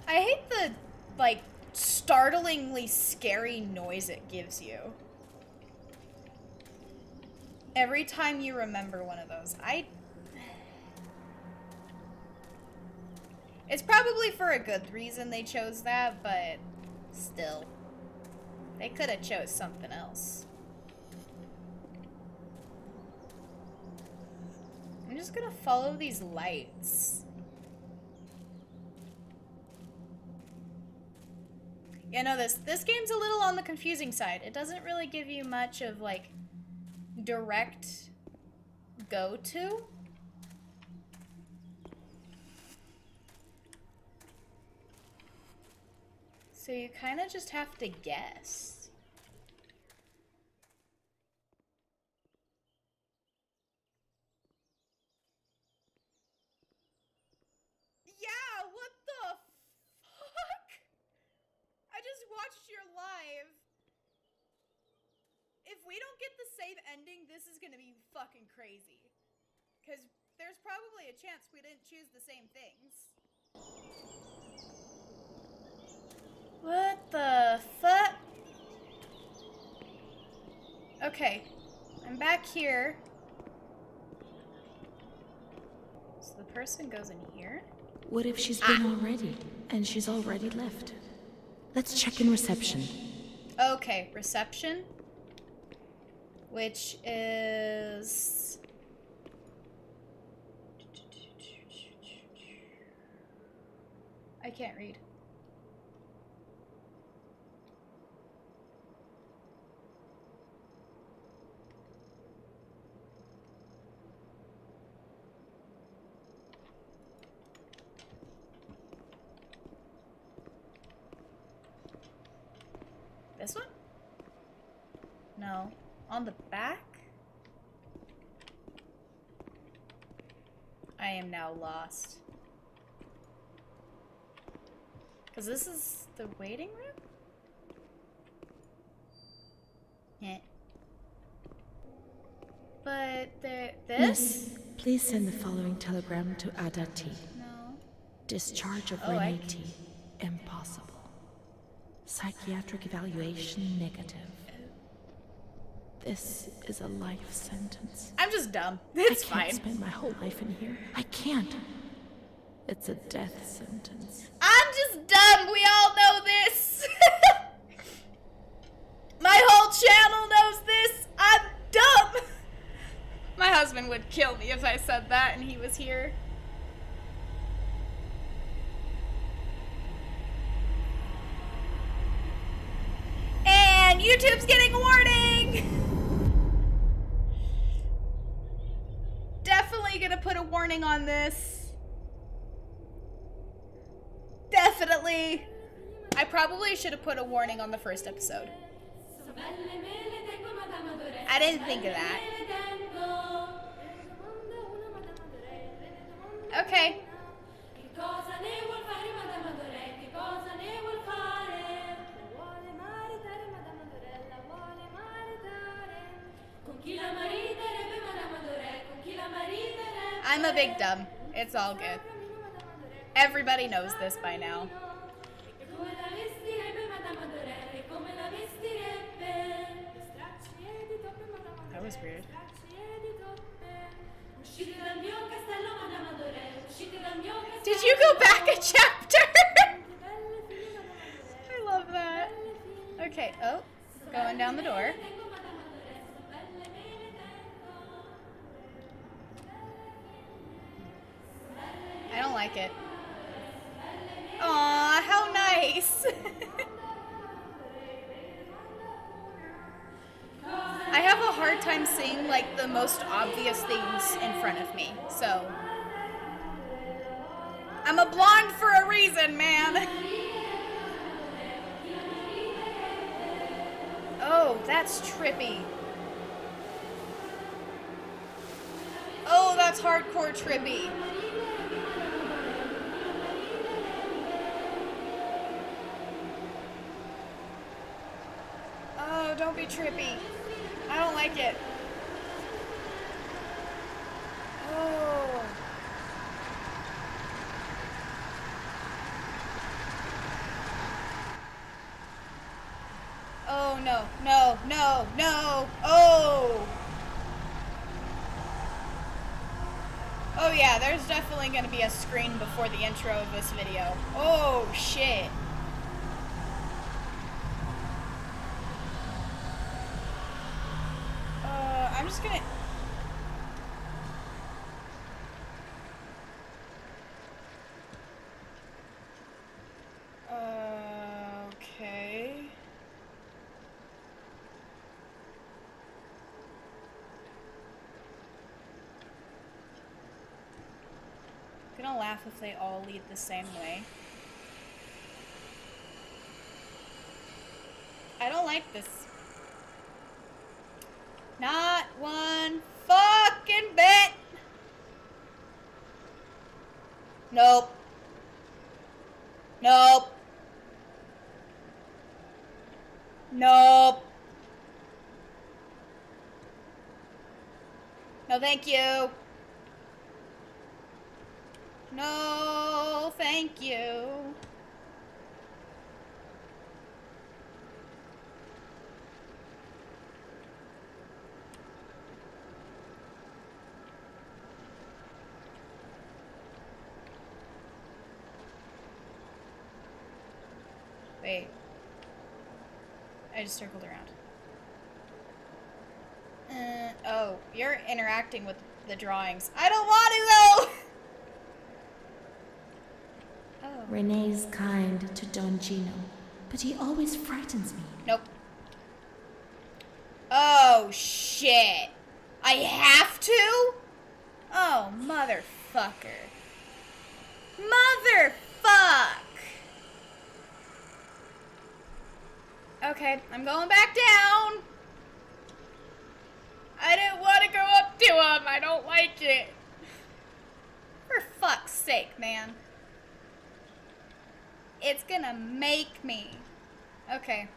S3: I hate the, like, startlingly scary noise it gives you. Every time you remember one of those. It's probably for a good reason they chose that, but still. They could have chose something else. I'm just gonna follow these lights. Yeah, no, this game's a little on the confusing side. It doesn't really give you much of, like, direct go-to. So you kind of just have to guess. Yeah, what the fuck? I just watched your live. If we don't get the same ending, this is gonna be fucking crazy. Because there's probably a chance we didn't choose the same things. What the fuck? Okay, I'm back here. So the person goes in here?
S2: What if she's been already, and she's already left? Let's check in reception.
S3: Okay, reception. which is... I can't read. This one? No. On the back? I am now lost. Because this is the waiting room? Yeah. But this?
S2: Please send the following telegram to Adati.
S3: No.
S2: Discharge of
S3: Oh, I
S2: Renee T. Impossible. Psychiatric evaluation negative. This is a life sentence.
S3: I'm just dumb. It's
S2: I can't
S3: fine.
S2: spend my whole life in here. I can't. It's a death sentence.
S3: I'm just dumb. We all know this. My whole channel knows this. I'm dumb. My husband would kill me if I said that and he was here. And YouTube's getting a warning. Definitely gonna put a warning on this. Definitely. I probably should have put a warning on the first episode. I didn't think of that. Okay. I'm a big dumb. It's all good. Everybody knows this by now. That was weird. Did you go back a chapter? I love that. Okay, oh, going down the door. I don't like it. Aw, how nice. I have a hard time seeing like the most obvious things in front of me, so I'm a blonde for a reason, man. Oh, that's trippy. Oh, that's hardcore trippy. Oh, don't be trippy. I don't like it. Oh. Oh, no, no, no, no. Oh. Oh, yeah, there's definitely going to be a screen before the intro of this video. Oh, shit. I'm just gonna... Okay... I'm gonna laugh if they all lead the same way. I don't like this. Not one fucking bit. Nope. Nope. Nope. No, thank you. No, thank you. Wait. I just circled around. You're interacting with the drawings. I don't want to, though! Oh.
S2: Renee's kind to Don Gino, but he always frightens me.
S3: Nope. Oh, shit. I have to? Oh, motherfucker. Motherfuck! Okay, I'm going back down. I didn't want to go up to him. I don't like it. For fuck's sake, man. It's gonna make me. Okay,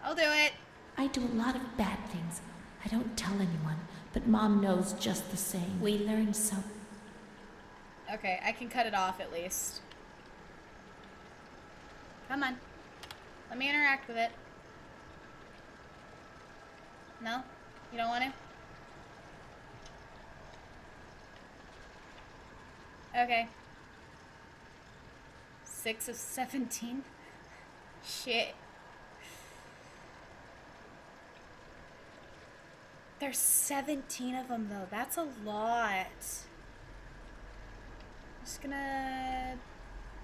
S3: I'll do it.
S2: I do a lot of bad things. I don't tell anyone, but Mom knows just the same. We learned so.
S3: Okay, I can cut it off at least. Come on. Let me interact with it. No? You don't want to? Okay. 6 of 17? Shit. There's 17 of them, though. That's a lot. Just gonna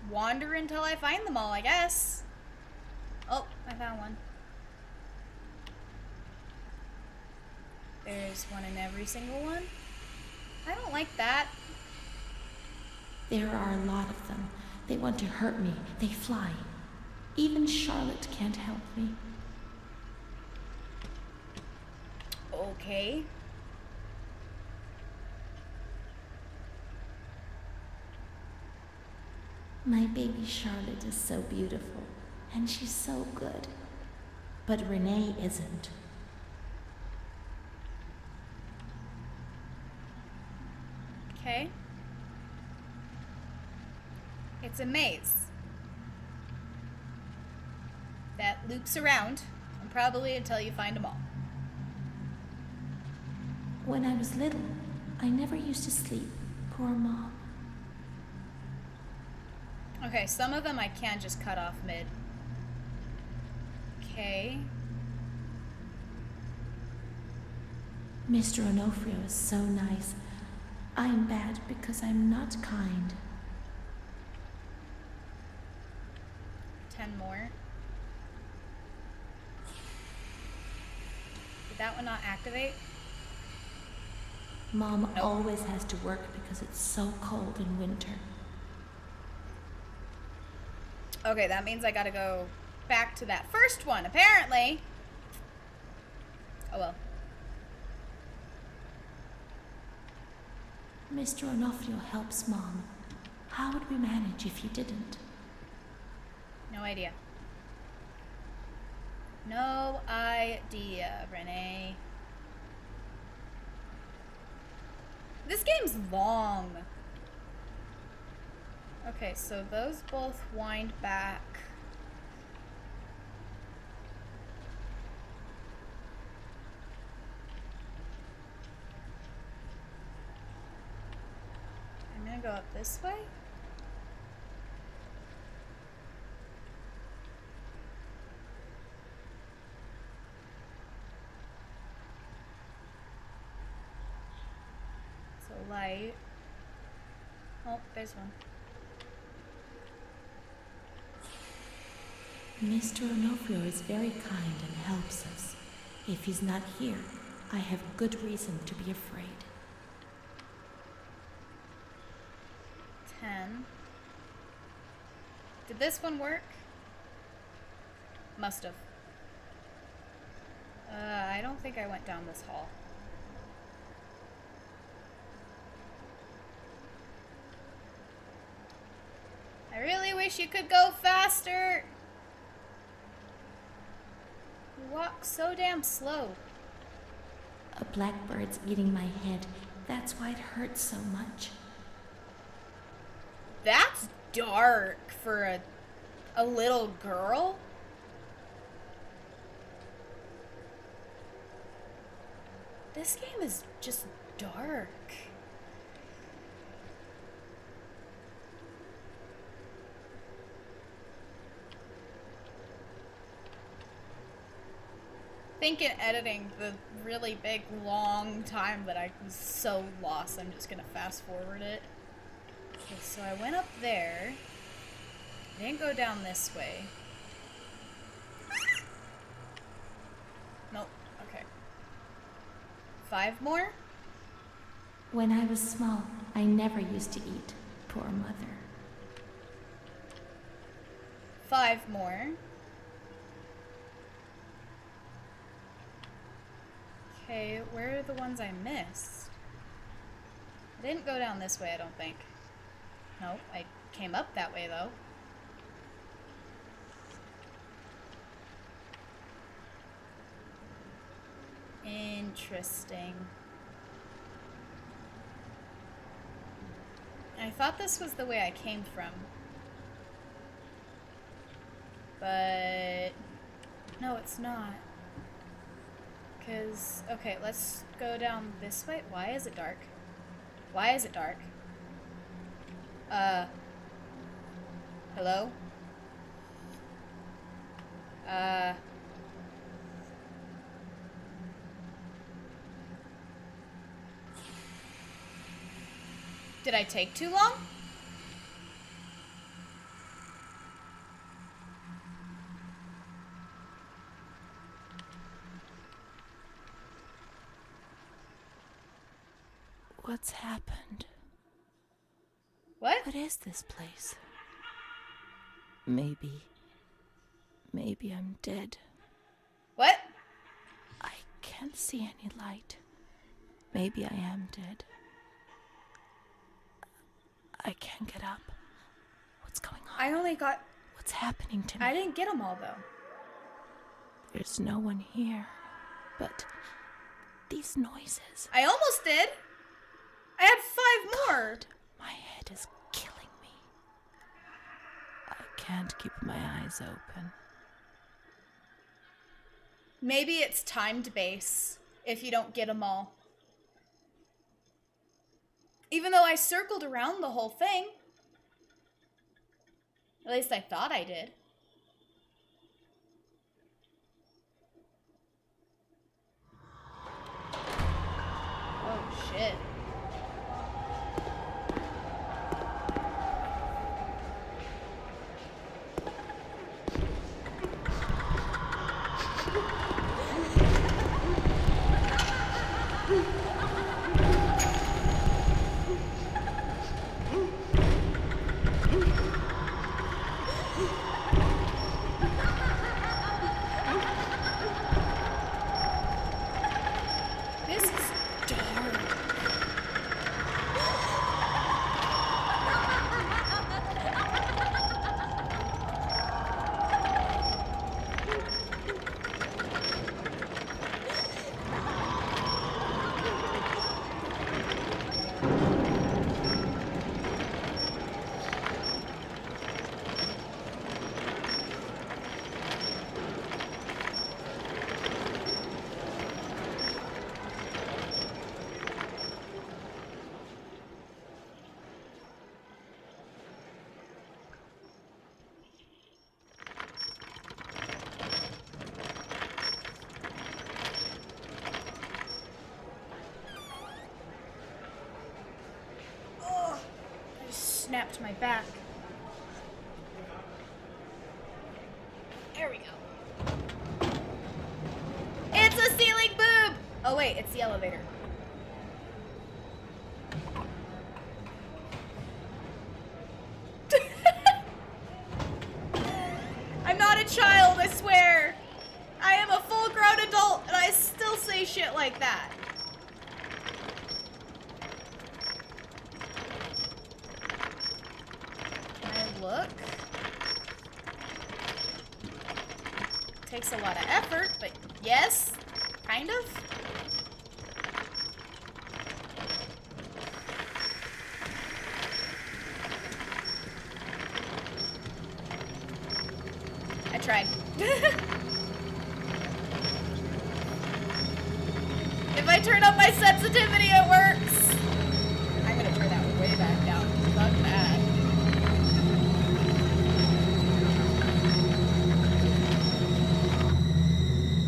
S3: wander until I find them all, I guess. Oh, I found one. There's one in every single one. I don't like that.
S2: There are a lot of them. They want to hurt me. They fly. Even Charlotte can't help me.
S3: Okay.
S2: My baby Charlotte is so beautiful, and she's so good. But Renee isn't.
S3: Okay. It's a maze that loops around, and probably until you find them all.
S2: When I was little, I never used to sleep. Poor Mom.
S3: Okay, some of them I can just cut off mid. Okay.
S2: Mr. Onofrio is so nice. I'm bad because I'm not kind.
S3: 10 more. Did that one not activate?
S2: Mom
S3: Nope.
S2: always has to work because it's so cold in winter.
S3: Okay, that means I gotta go back to that first one, apparently. Oh well.
S2: Mr. Onofrio helps Mom. How would we manage if he didn't?
S3: No idea. No idea, Renee. This game's long. Okay, so those both wind back. I'm gonna go up this way. So light. Oh, there's one.
S2: Mr. Onofrio is very kind and helps us. If he's not here, I have good reason to be afraid.
S3: 10. Did this one work? Must have. I don't think I went down this hall. I really wish you could go faster. You walk so damn slow.
S2: A blackbird's eating my head. That's why it hurts so much.
S3: That's dark for a little girl. This game is just dark. think in editing the really big long time that I was so lost, I'm just gonna fast forward it. Okay, so I went up there. I didn't go down this way. Nope. Okay. 5 more?
S2: When I was small, I never used to eat. Poor mother.
S3: 5 more. Okay, where are the ones I missed? I didn't go down this way, I don't think. Nope, I came up that way though. Interesting. I thought this was the way I came from. But no, it's not. Because, okay, let's go down this way. Why is it dark? Why is it dark? Hello? Did I take too long?
S2: What's happened?
S3: What?
S2: What is this place? Maybe I'm dead.
S3: What?
S2: I can't see any light. Maybe I am dead. I can't get up. What's going on?
S3: I only got...
S2: What's happening to me?
S3: I didn't get them all, though.
S2: There's no one here. But these noises.
S3: I almost did. I had 5 more.
S2: God, my head is killing me. I can't keep my eyes open.
S3: Maybe it's timed base if you don't get them all. Even though I circled around the whole thing. At least I thought I did. Oh, shit. This is dark. Snapped my back. There we go. It's a ceiling boob! Oh wait, it's the elevator. I'm not a child, I swear. I am a full-grown adult and I still say shit like that. Look. Takes a lot of effort, but yes, kind of. I tried. If I turn up my sensitivity, it works. I'm gonna turn that way back down. Fuck that.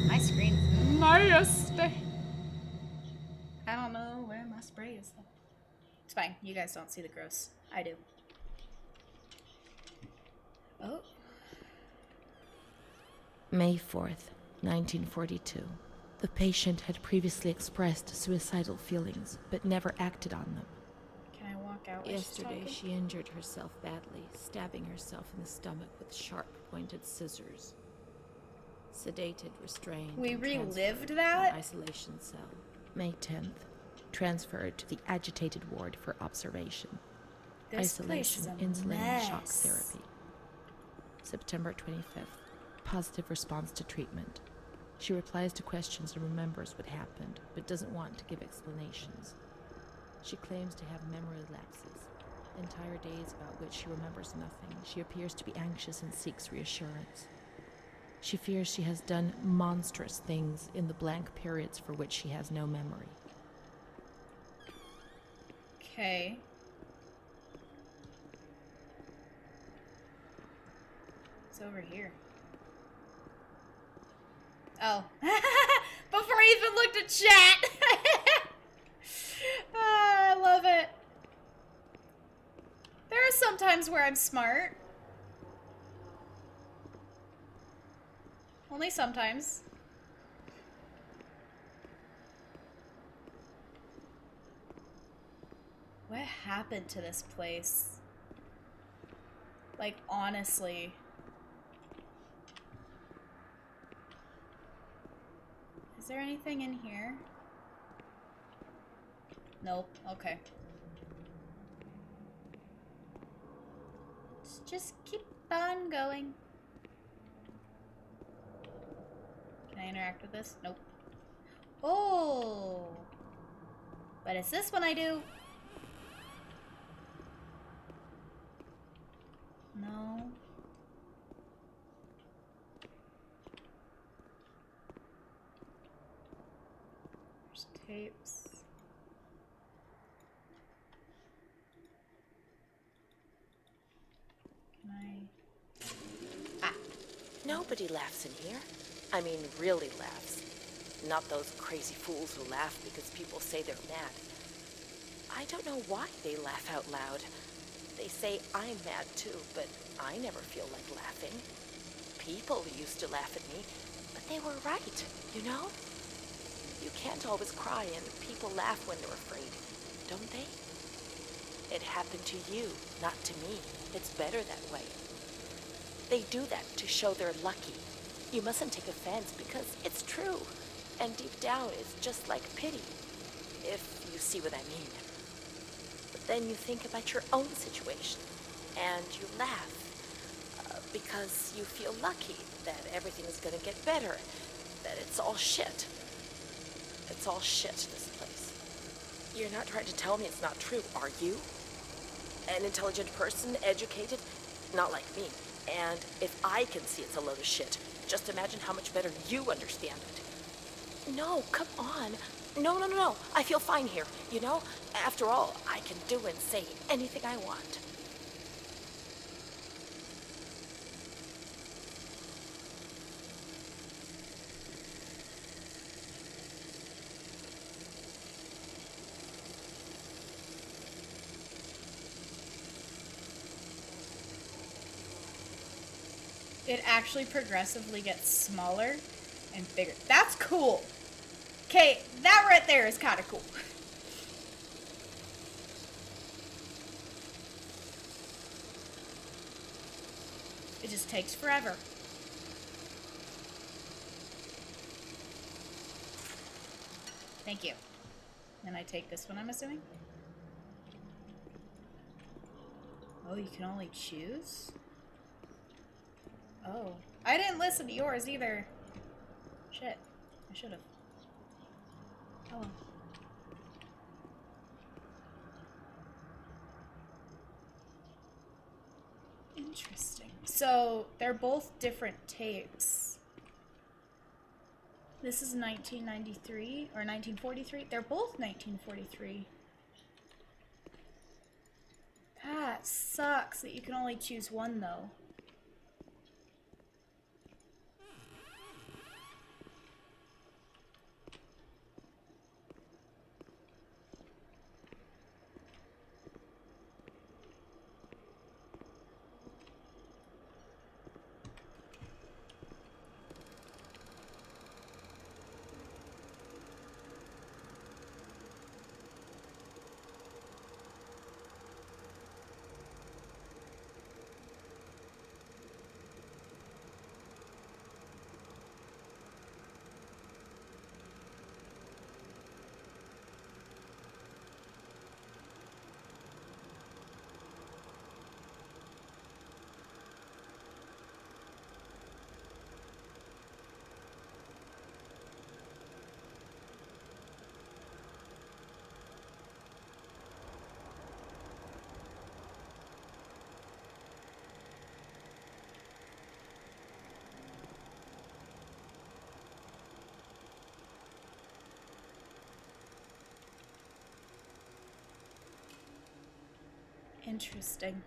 S3: My screen's just stay. I don't know where my spray is though. It's fine. You guys don't see the gross. I do. Oh.
S2: May 4th, 1942. The patient had previously expressed suicidal feelings, but never acted on them.
S3: Can I walk out? while she's
S2: Yesterday,
S3: talking?
S2: she injured herself badly, stabbing herself in the stomach with sharp, pointed scissors. Sedated, restrained.
S3: We
S2: and
S3: relived
S2: transferred to
S3: that?
S2: an isolation cell. May 10th. Transferred to the agitated ward for observation.
S3: This place
S2: Isolation,
S3: is a
S2: insulin, and shock
S3: mess.
S2: therapy. September 25th. Positive response to treatment. She replies to questions and remembers what happened, but doesn't want to give explanations. She claims to have memory lapses, entire days about which she remembers nothing. She appears to be anxious and seeks reassurance. She fears she has done monstrous things in the blank periods for which she has no memory.
S3: Okay. It's over here. Oh. Before I even looked at chat! I love it. There are some times where I'm smart. Only sometimes. What happened to this place? Like, honestly. Is there anything in here? Nope. Okay. Let's just keep on going. Can I interact with this? Nope. Oh! But it's this one I do. No. There's tapes. Can I?
S4: Nobody laughs in here. I mean, really laughs. Not those crazy fools who laugh because people say they're mad. I don't know why they laugh out loud. They say I'm mad too, but I never feel like laughing. People used to laugh at me, but they were right, you know? You can't always cry and people laugh when they're afraid, don't they? It happened to you, not to me. It's better that way. They do that to show they're lucky. You mustn't take offense because it's true. And deep down, it's just like pity, if you see what I mean. But then you think about your own situation, and you laugh because you feel lucky that everything is going to get better, that it's all shit. It's all shit, this place. You're not trying to tell me it's not true, are you? An intelligent person, educated, not like me. And if I can see it's a load of shit, just imagine how much better you understand it. No, come on. No. I feel fine here, you know? After all, I can do and say anything I want.
S3: It actually progressively gets smaller and bigger. That's cool. Okay, that right there is kind of cool. It just takes forever. Thank you. And I take this one, I'm assuming? Oh, you can only choose? Oh. I didn't listen to yours either. Shit. I should've. Oh. Interesting. So, they're both different tapes. This is 1993 or 1943. They're both 1943. That sucks that you can only choose one, though. Interesting.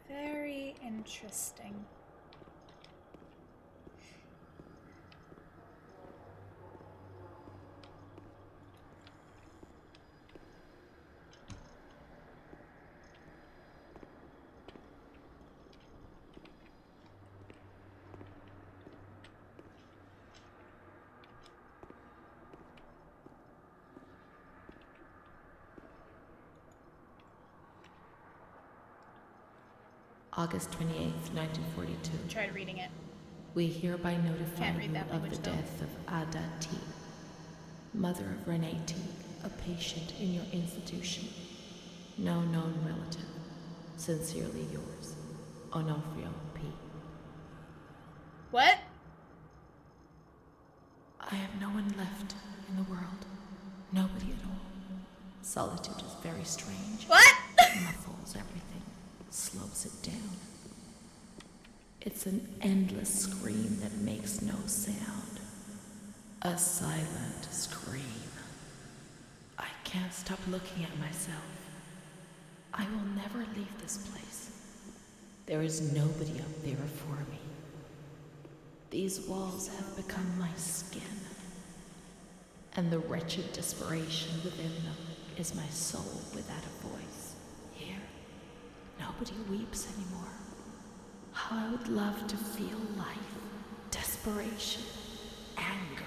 S3: Very interesting.
S2: August 28th, 1942.
S3: Tried reading it.
S2: We hereby notify
S3: Can't read
S2: you
S3: that
S2: of the
S3: language, though.
S2: death of Ada T, mother of Renee T, a patient in your institution. No known relative. Sincerely yours, Onofrio P.
S3: What?
S2: I have no one left in the world. Nobody at all. Solitude is very strange.
S3: What?
S2: Muffles everything, slows it down. It's an endless scream that makes no sound. A silent scream. I can't stop looking at myself. I will never leave this place. There is nobody up there for me. These walls have become my skin, and the wretched desperation within them is my soul without a voice. Here, nobody weeps anymore. How I would love to feel life, desperation, anger.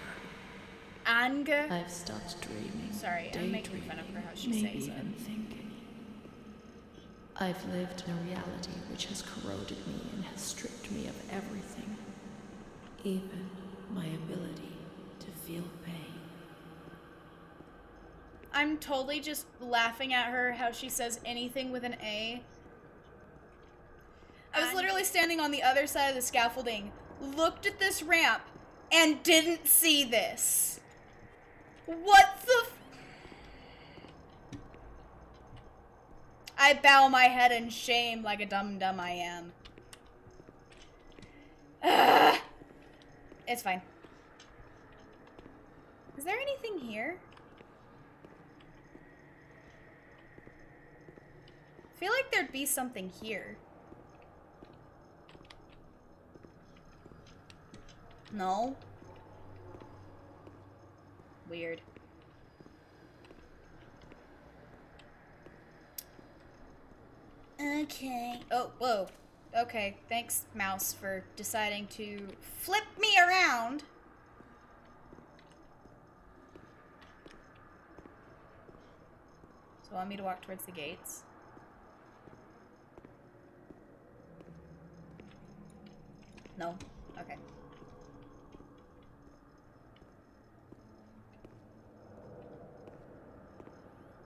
S3: Anger?
S2: I've stopped dreaming.
S3: Sorry, I'm making fun of her how she
S2: maybe
S3: says it.
S2: even thinking. I've lived in a reality which has corroded me and has stripped me of everything, even my ability to feel pain.
S3: I'm totally just laughing at her how she says anything with an A. I was literally standing on the other side of the scaffolding, looked at this ramp, and didn't see this. What the I bow my head in shame like a dum-dum I am. Ugh. It's fine. Is there anything here? I feel like there'd be something here. No? Weird. Okay. Oh, whoa. Okay, thanks, mouse, for deciding to flip me around. So want me to walk towards the gates? No? Okay.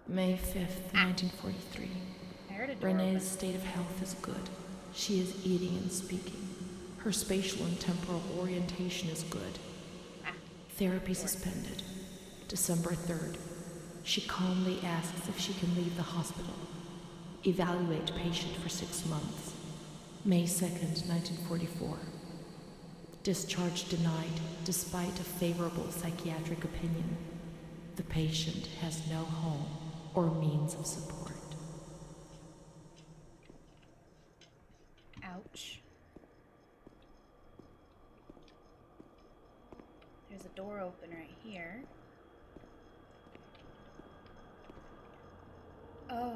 S2: May 5th, 1943.
S3: I heard a door
S2: Renee's
S3: open.
S2: state of health is good. She is eating and speaking. Her spatial and temporal orientation is good. Therapy suspended. December 3rd. She calmly asks if she can leave the hospital. Evaluate patient for 6 months. May 2nd, 1944. Discharge denied despite a favorable psychiatric opinion. The patient has no home or means of support.
S3: Ouch. There's a door open right here. Oh.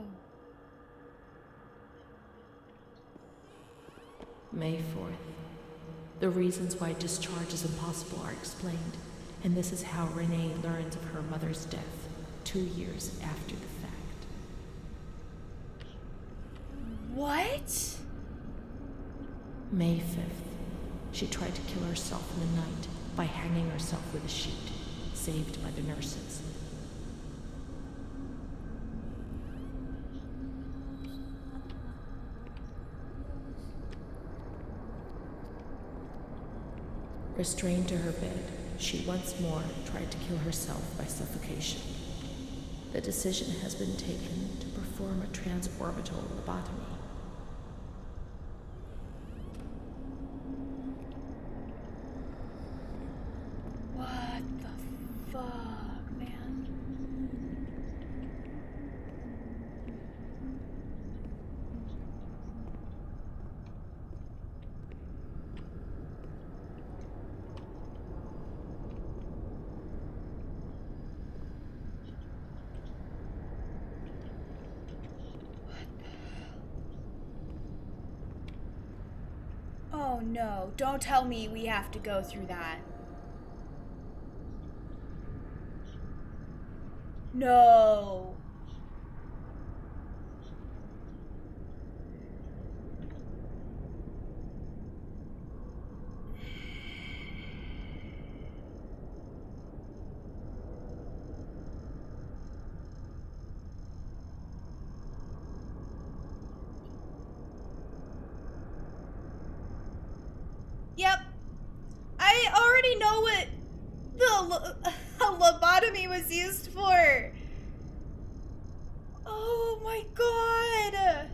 S2: May 4th. The reasons why discharge is impossible are explained, and this is how Renee learns of her mother's death 2 years after the fact.
S3: What?
S2: May 5th. She tried to kill herself in the night by hanging herself with a sheet, saved by the nurses. Restrained to her bed, she once more tried to kill herself by suffocation. The decision has been taken to perform a transorbital lobotomy.
S3: Oh no, don't tell me we have to go through that. No. Yep. I already know what the lobotomy was used for. Oh my god.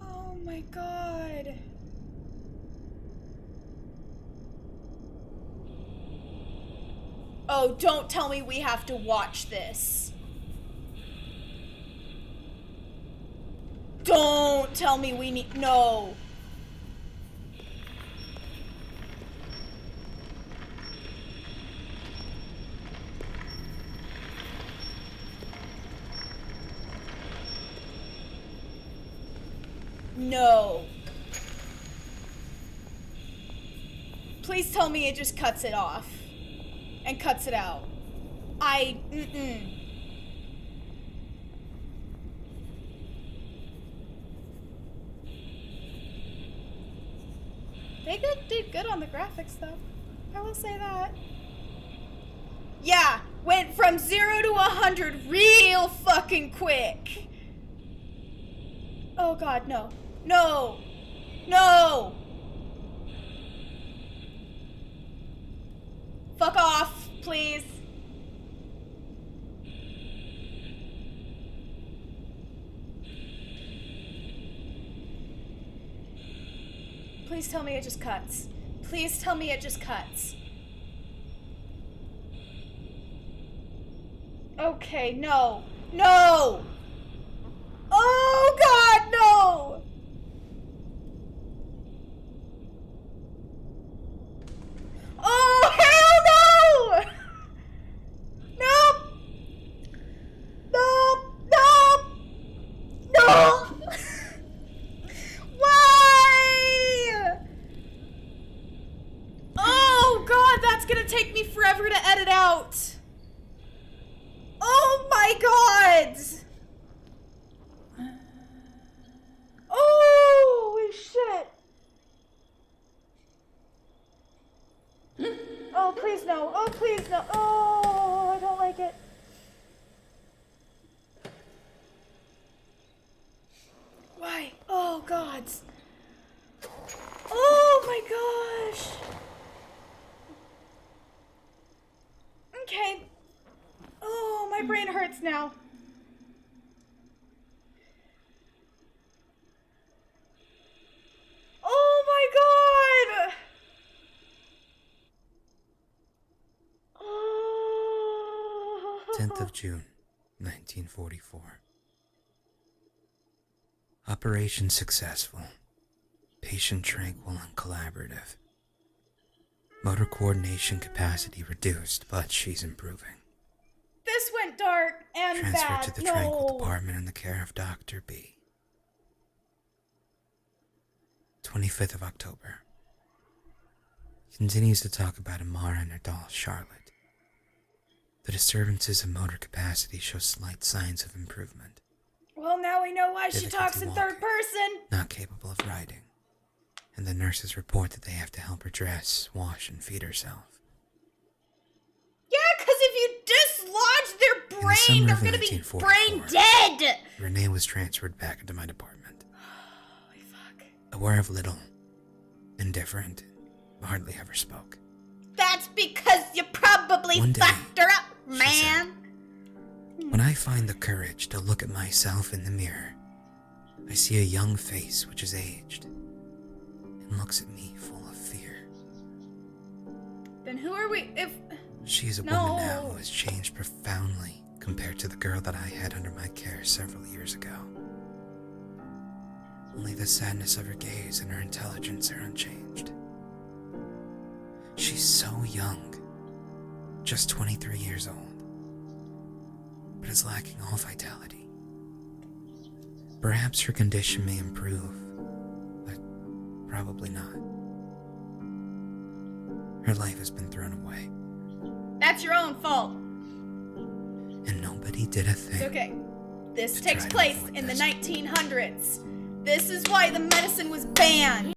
S3: Oh my god. Oh, don't tell me we have to watch this. Don't tell me we need. No. No. Please tell me it just cuts it off. And cuts it out. They did good on the graphics, though. I will say that. Yeah, went from 0 to 100 real fucking quick. Oh god, no. No! No! Fuck off, please. Please tell me it just cuts. Please tell me it just cuts. Okay, no. No! Oh god, no! Oh, hell no! Nope! Nope! Nope! Nope! Why? Oh god, that's gonna take me forever to edit out. Oh my god! Holy shit! Oh, please no. Oh, please no. Oh, I don't like it. Why? Oh, God. Oh, my gosh. Okay. Oh, my brain hurts now. Oh, my God.
S5: 10th of June, 1944. Operation successful. Patient tranquil and collaborative. Motor coordination capacity reduced, but she's improving.
S3: This went dark and
S5: Transferred
S3: bad.
S5: to the
S3: No.
S5: tranquil department in the care of Dr. B. 25th of October. Continues to talk about Amara and her doll, Charlotte. The disturbances of motor capacity show slight signs of improvement.
S3: Well, now we know why she
S5: Difficulty
S3: talks in third
S5: walking.
S3: person.
S5: Not capable of riding. And the nurses report that they have to help her dress, wash, and feed herself.
S3: Yeah, because if you dislodge their
S5: the
S3: brain,
S5: summer
S3: they're
S5: of
S3: gonna be
S5: 1944,
S3: brain dead.
S5: Renee was transferred back into my department.
S3: Holy fuck.
S5: Aware of little, indifferent, hardly ever spoke.
S3: That's because you probably
S5: One day,
S3: fucked her up,
S5: she
S3: man.
S5: When I find the courage to look at myself in the mirror, I see a young face which is aged and looks at me full of fear.
S3: Then who are we if...
S5: She is a
S3: No.
S5: woman now who has changed profoundly compared to the girl that I had under my care several years ago. Only the sadness of her gaze and her intelligence are unchanged. She's so young, just 23 years old, but is lacking all vitality. Perhaps her condition may improve, but probably not. Her life has been thrown away,
S3: That's your own fault.
S5: and nobody did a thing.
S3: It's okay. This
S5: To
S3: takes
S5: try to
S3: place
S5: avoid
S3: in the
S5: this.
S3: 1900s. This is why the medicine was banned.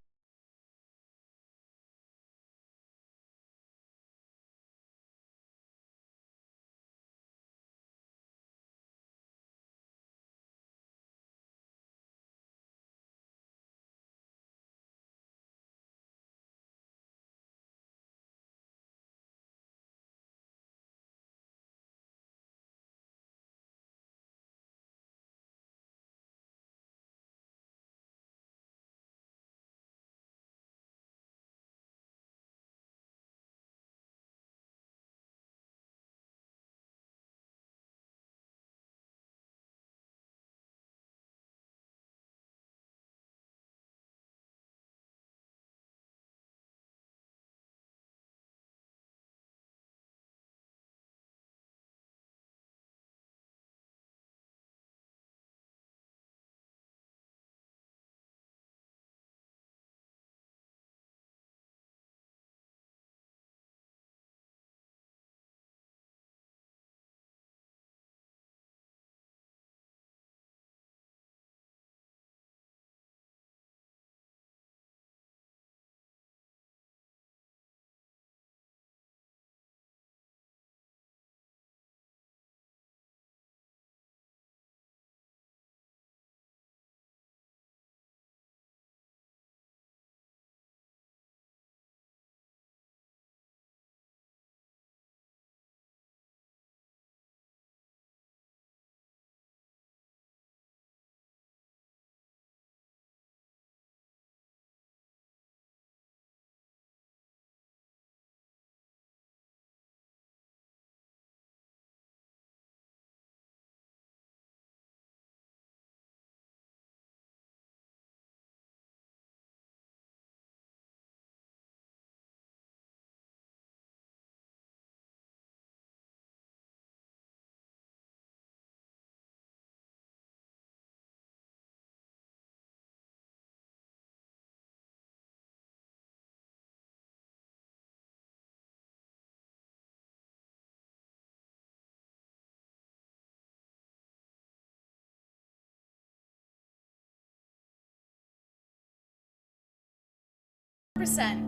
S3: Percent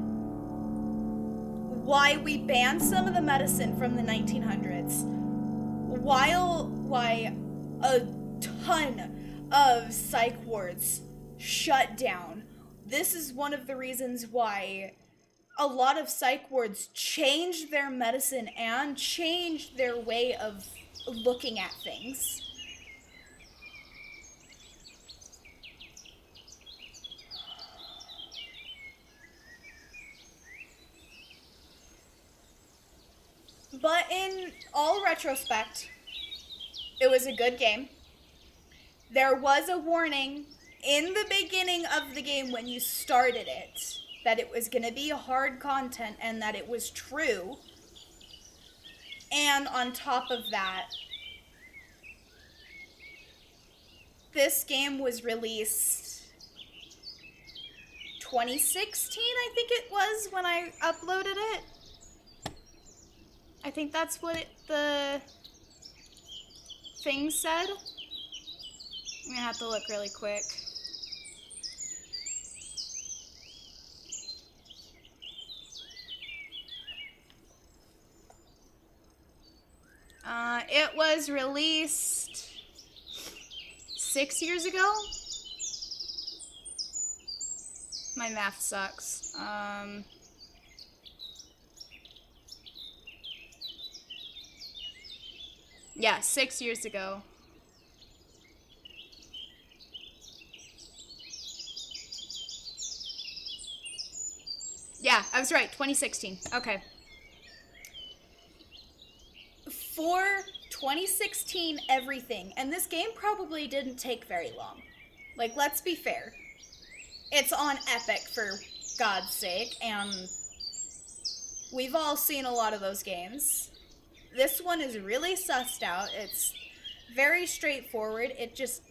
S3: why we banned some of the medicine from the 1900s, why a ton of psych wards shut down. This is one of the reasons why a lot of psych wards changed their medicine and changed their way of looking at things. But in all retrospect, it was a good game. There was a warning in the beginning of the game when you started it that it was going to be hard content and that it was true. And on top of that, this game was released 2016, I think it was, when I uploaded it. I think that's what the thing said. I'm gonna have to look really quick. It was released 6 years ago. My math sucks. Yeah, 6 years ago. Yeah, I was right, 2016. Okay. For 2016 everything, and this game probably didn't take very long. Like, let's be fair. It's on Epic, for God's sake, and We've all seen a lot of those games. This one is really sussed out. It's very straightforward. It just,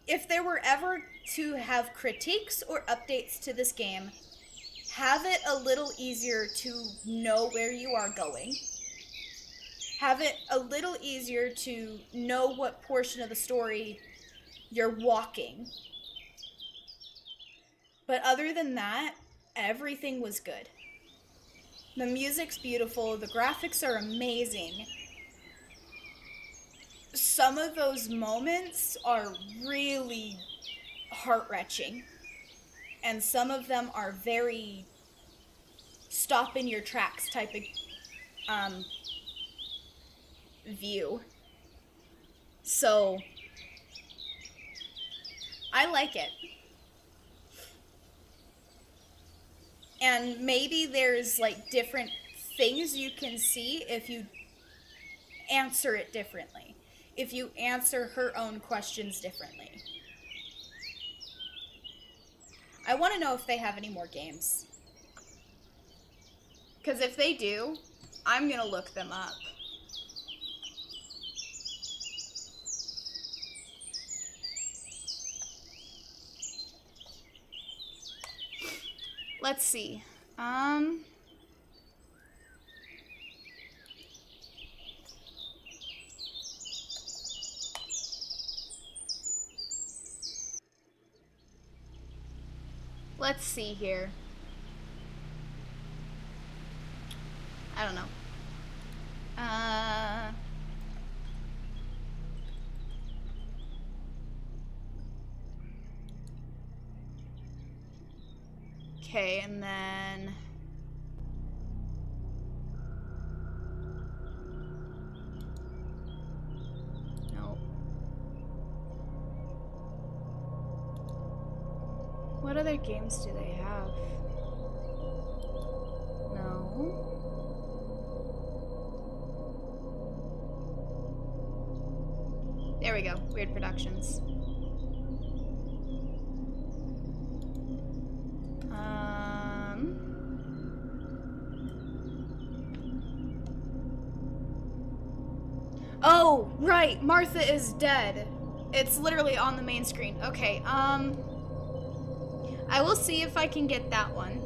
S3: if there were ever to have critiques or updates to this game, have it a little easier to know where you are going. Have it a little easier to know what portion of the story you're walking. But other than that, everything was good. The music's beautiful, the graphics are amazing. Some of those moments are really heart-wrenching, and some of them are very stop in your tracks type of view. So I like it. And maybe there's like different things you can see if you answer it differently. If you answer her own questions differently. I want to know if they have any more games. Because if they do, I'm going to look them up. Let's see. Let's see here. I don't know. Okay, and then no. What other games do they have? No. There we go. Weird Productions. Oh, right. Martha is dead. It's literally on the main screen. Okay, I will see if I can get that one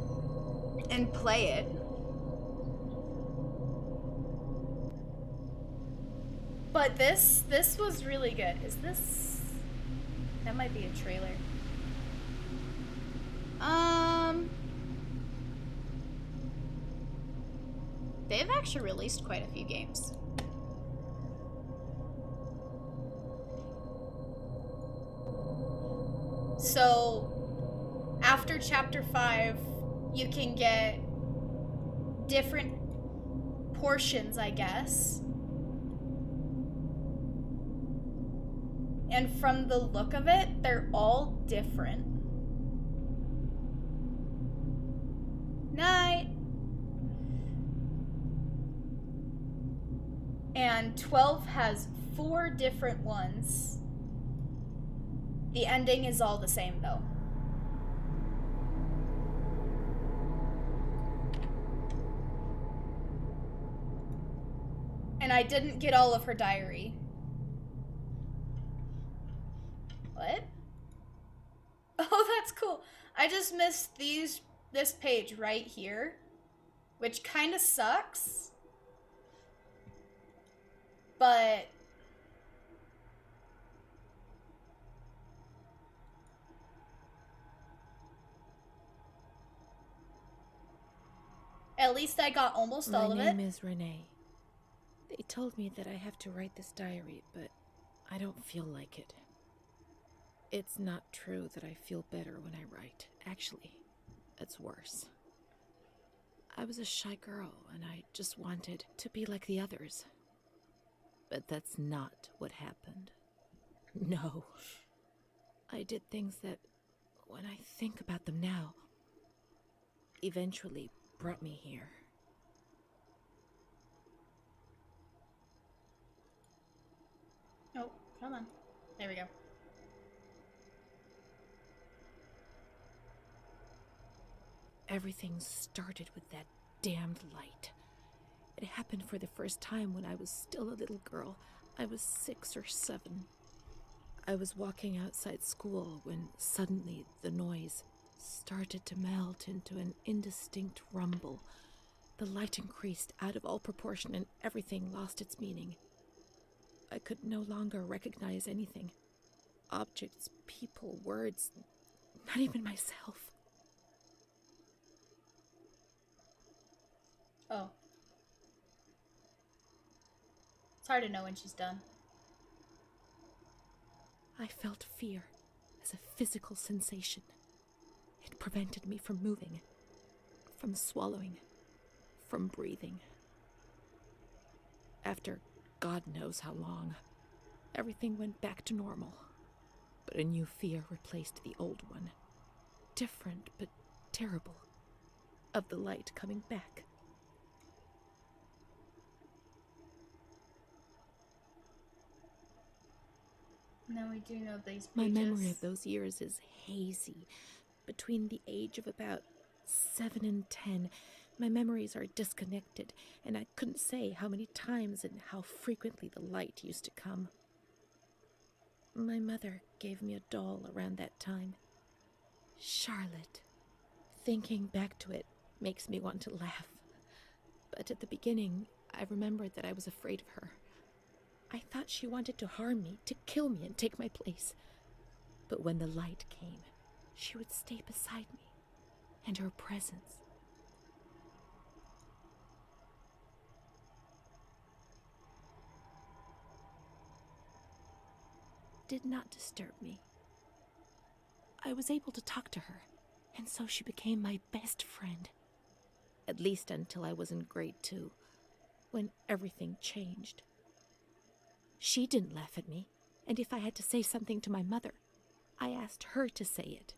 S3: and play it. But this was really good. Is this... That might be a trailer. They've actually released quite a few games. So, after Chapter 5, you can get different portions, I guess. And from the look of it, they're all different. Night! And 12 has 4 different ones. The ending is all the same, though. And I didn't get all of her diary. What? Oh, that's cool. I just missed this page right here, which kind of sucks. But at least I got almost all of it.
S2: My name is Renee. They told me that I have to write this diary, but I don't feel like it. It's not true that I feel better when I write. Actually, it's worse. I was a shy girl, and I just wanted to be like the others. But that's not what happened. No. I did things that, when I think about them now, eventually brought me here.
S3: Oh, come on. There we go.
S2: Everything started with that damned light. It happened for the first time when I was still a little girl. I was 6 or 7. I was walking outside school when suddenly the noise started to melt into an indistinct rumble. The light increased out of all proportion and everything lost its meaning. I could no longer recognize anything. Objects, people, words, not even myself.
S3: Oh. It's hard to know when she's done.
S2: I felt fear as a physical sensation. It prevented me from moving, from swallowing, from breathing. After God knows how long, everything went back to normal. But a new fear replaced the old one. Different, but terrible. Of the light coming back.
S3: Now we do know these pages.
S2: My memory of those years is hazy. Between the age of about 7 and 10, my memories are disconnected, and I couldn't say how many times and how frequently the light used to come. My mother gave me a doll around that time. Charlotte. Thinking back to it makes me want to laugh. But at the beginning, I remembered that I was afraid of her. I thought she wanted to harm me, to kill me and take my place. But when the light came, she would stay beside me, and her presence did not disturb me. I was able to talk to her, and so she became my best friend. At least until I was in grade 2, when everything changed. She didn't laugh at me, and if I had to say something to my mother, I asked her to say it.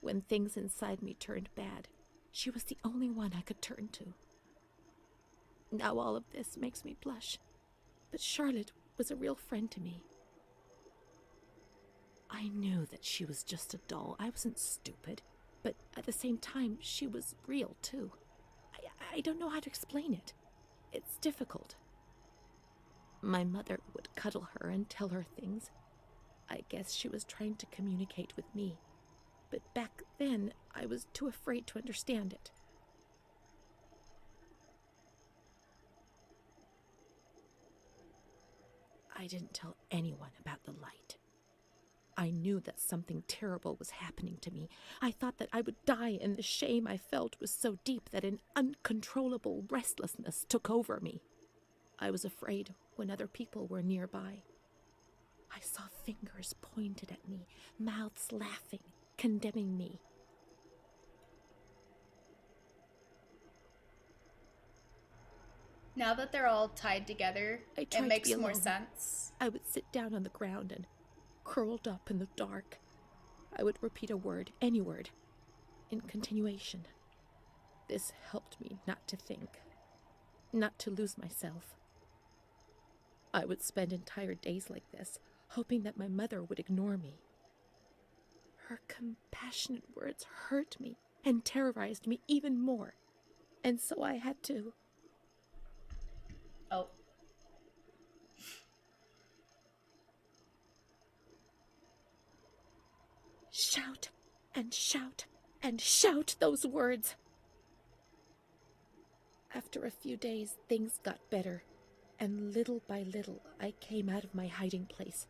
S2: When things inside me turned bad, she was the only one I could turn to. Now all of this makes me blush, but Charlotte was a real friend to me. I knew that she was just a doll. I wasn't stupid, but at the same time, she was real too. I don't know how to explain it. It's difficult. My mother would cuddle her and tell her things. I guess she was trying to communicate with me. But back then, I was too afraid to understand it. I didn't tell anyone about the light. I knew that something terrible was happening to me. I thought that I would die, and the shame I felt was so deep that an uncontrollable restlessness took over me. I was afraid when other people were nearby. I saw fingers pointed at me, mouths laughing, condemning me.
S3: Now that they're all tied together,
S2: I
S3: it
S2: tried to
S3: makes
S2: be
S3: more
S2: alone.
S3: sense.
S2: I would sit down on the ground and, curled up in the dark, I would repeat a word, any word, in continuation. This helped me not to think, not to lose myself. I would spend entire days like this, hoping that my mother would ignore me. Her compassionate words hurt me and terrorized me even more, and so I had to.
S3: Oh.
S2: Shout and shout and shout those words. After a few days, things got better, and little by little, I came out of my hiding place.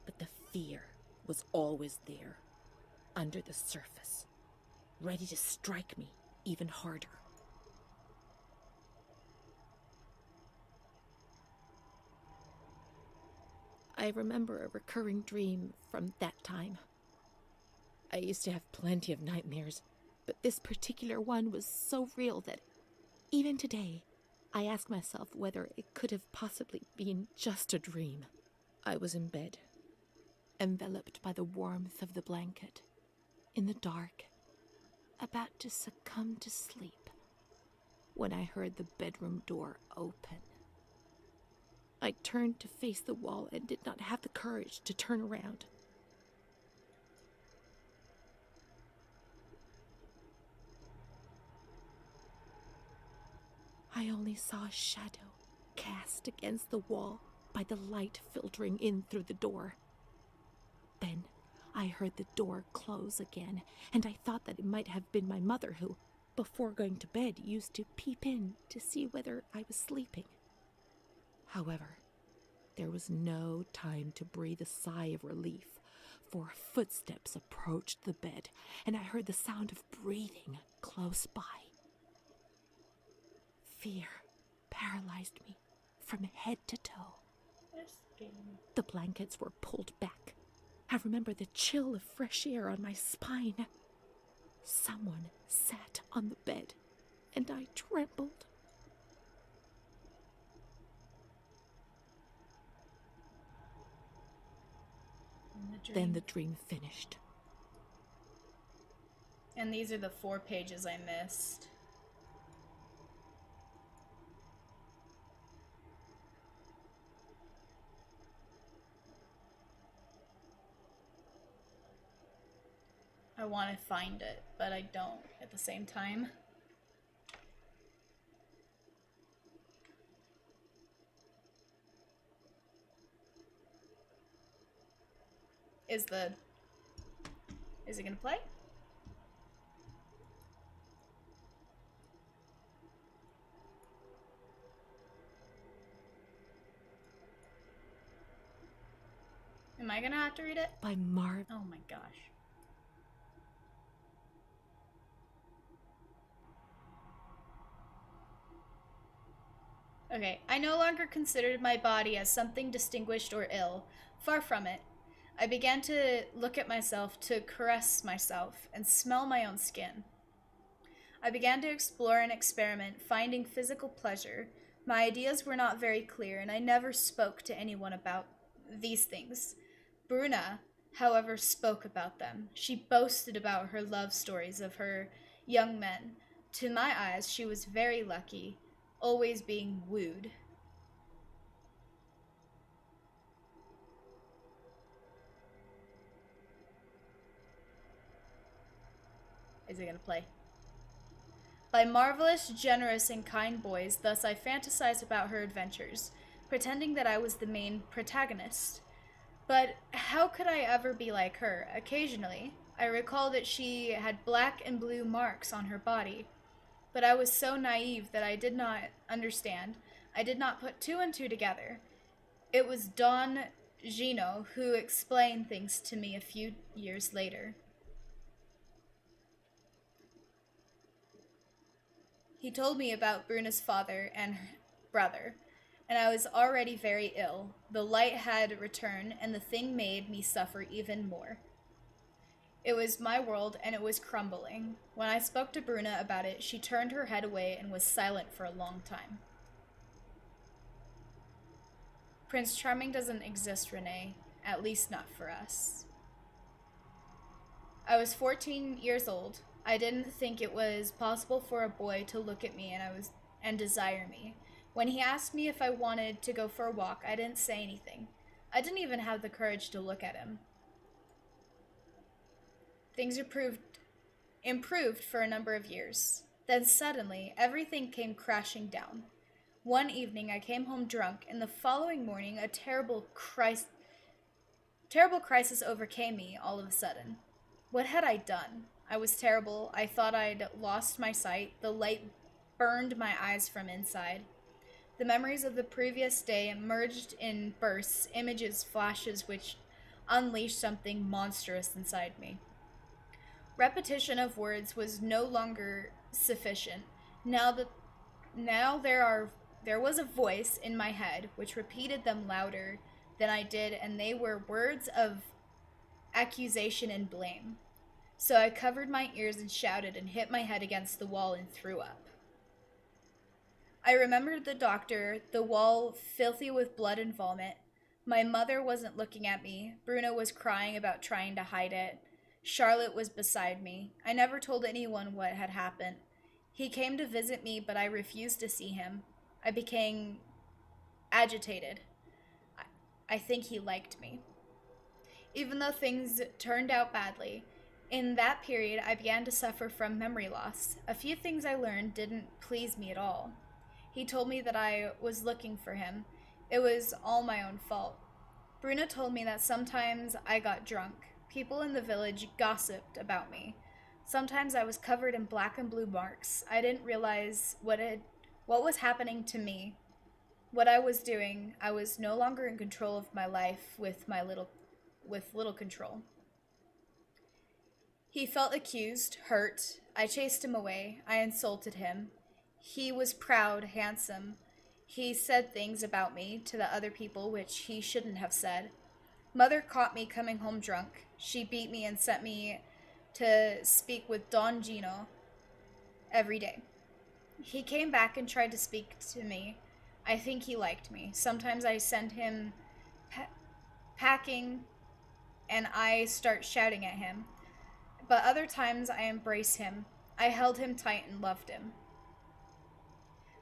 S2: But the fear was always there, under the surface, ready to strike me even harder. I remember a recurring dream from that time. I used to have plenty of nightmares, but this particular one was so real that even today, I ask myself whether it could have possibly been just a dream. I was in bed, enveloped by the warmth of the blanket, in the dark, about to succumb to sleep, when I heard the bedroom door open. I turned to face the wall and did not have the courage to turn around. I only saw a shadow cast against the wall by the light filtering in through the door. Then I heard the door close again, and I thought that it might have been my mother who, before going to bed, used to peep in to see whether I was sleeping. However, there was no time to breathe a sigh of relief, for footsteps approached the bed, and I heard the sound of breathing close by. Fear paralyzed me from head to toe. The blankets were pulled back. I remember the chill of fresh air on my spine. Someone sat on the bed, and I trembled. Then the dream finished.
S3: And these are the 4 pages I missed. I want to find it, but I don't at the same time. Is it gonna play? Am I gonna have to read it?
S2: By Marv.
S3: Oh my gosh. Okay, I no longer considered my body as something distinguished or ill. Far from it. I began to look at myself, to caress myself, and smell my own skin. I began to explore and experiment, finding physical pleasure. My ideas were not very clear, and I never spoke to anyone about these things. Bruna, however, spoke about them. She boasted about her love stories of her young men. To my eyes, she was very lucky, always being wooed. Is it gonna play? By marvelous, generous, and kind boys, thus I fantasized about her adventures, pretending that I was the main protagonist. But how could I ever be like her? Occasionally, I recall that she had black and blue marks on her body. But I was so naive that I did not understand. I did not put 2 and 2 together. It was Don Gino who explained things to me a few years later. He told me about Bruna's father and brother, and I was already very ill. The light had returned, and the thing made me suffer even more. It was my world, and it was crumbling. When I spoke to Bruna about it, she turned her head away and was silent for a long time. Prince Charming doesn't exist, Renee. At least not for us. I was 14 years old. I didn't think it was possible for a boy to look at me and desire me. When he asked me if I wanted to go for a walk, I didn't say anything. I didn't even have the courage to look at him. Things improved for a number of years. Then suddenly, everything came crashing down. One evening, I came home drunk, and the following morning, a terrible crisis overcame me all of a sudden. What had I done? I was terrible. I thought I'd lost my sight. The light burned my eyes from inside. The memories of the previous day emerged in bursts, images, flashes, which unleashed something monstrous inside me. Repetition of words was no longer sufficient. Now there was a voice in my head which repeated them louder than I did, and they were words of accusation and blame. So I covered my ears and shouted and hit my head against the wall and threw up. I remembered the doctor, the wall filthy with blood and vomit. My mother wasn't looking at me. Bruna was crying about trying to hide it. Charlotte was beside me. I never told anyone what had happened. He came to visit me, but I refused to see him. I became agitated. I think he liked me. Even though things turned out badly, in that period I began to suffer from memory loss. A few things I learned didn't please me at all. He told me that I was looking for him. It was all my own fault. Bruno told me that sometimes I got drunk. People in the village gossiped about me. Sometimes I was covered in black and blue marks. I didn't realize what was happening to me. What I was doing, I was no longer in control of my life with little control. He felt accused, hurt. I chased him away. I insulted him. He was proud, handsome. He said things about me to the other people which he shouldn't have said. Mother caught me coming home drunk. She beat me and sent me to speak with Don Gino every day. He came back and tried to speak to me. I think he liked me. Sometimes I send him packing and I start shouting at him. But other times I embrace him. I held him tight and loved him.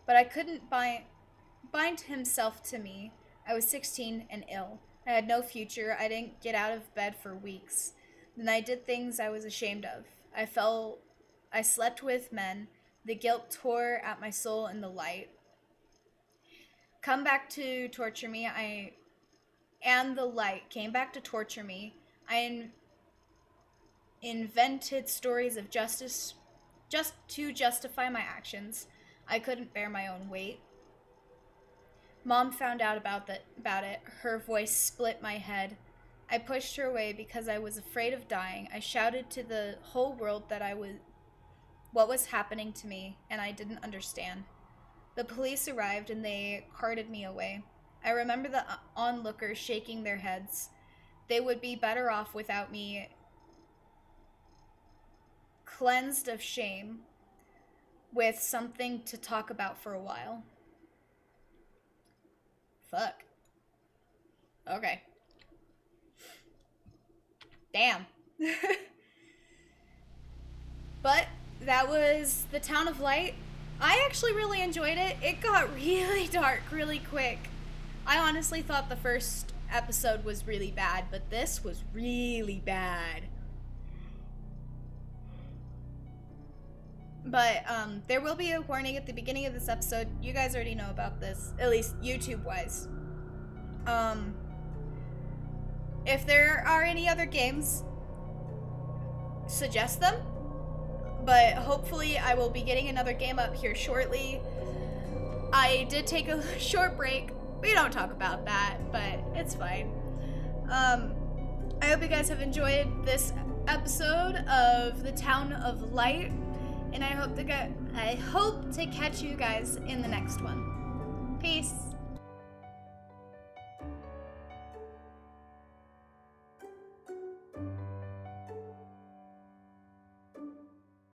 S3: But I couldn't bind himself to me. I was 16 and ill. I had no future. I didn't get out of bed for weeks. Then I did things I was ashamed of. I slept with men. The guilt tore at my soul in the light. Come back to torture me. And the light came back to torture me. I invented stories of justice just to justify my actions. I couldn't bear my own weight. Mom found out about it. Her voice split my head. I pushed her away because I was afraid of dying. I shouted to the whole world what was happening to me, and I didn't understand. The police arrived and they carted me away. I remember the onlookers shaking their heads. They would be better off without me, cleansed of shame, with something to talk about for a while. Fuck. Okay. Damn. But that was The Town of Light. I actually really enjoyed it. It got really dark really quick. I honestly thought the first episode was really bad, but this was really bad. But there will be a warning at the beginning of this episode. You guys already know about this, at least YouTube-wise. If there are any other games, suggest them. But hopefully I will be getting another game up here shortly. I did take a short break. We don't talk about that, but it's fine. I hope you guys have enjoyed this episode of The Town of Light. And I hope to catch you guys in the next one. Peace.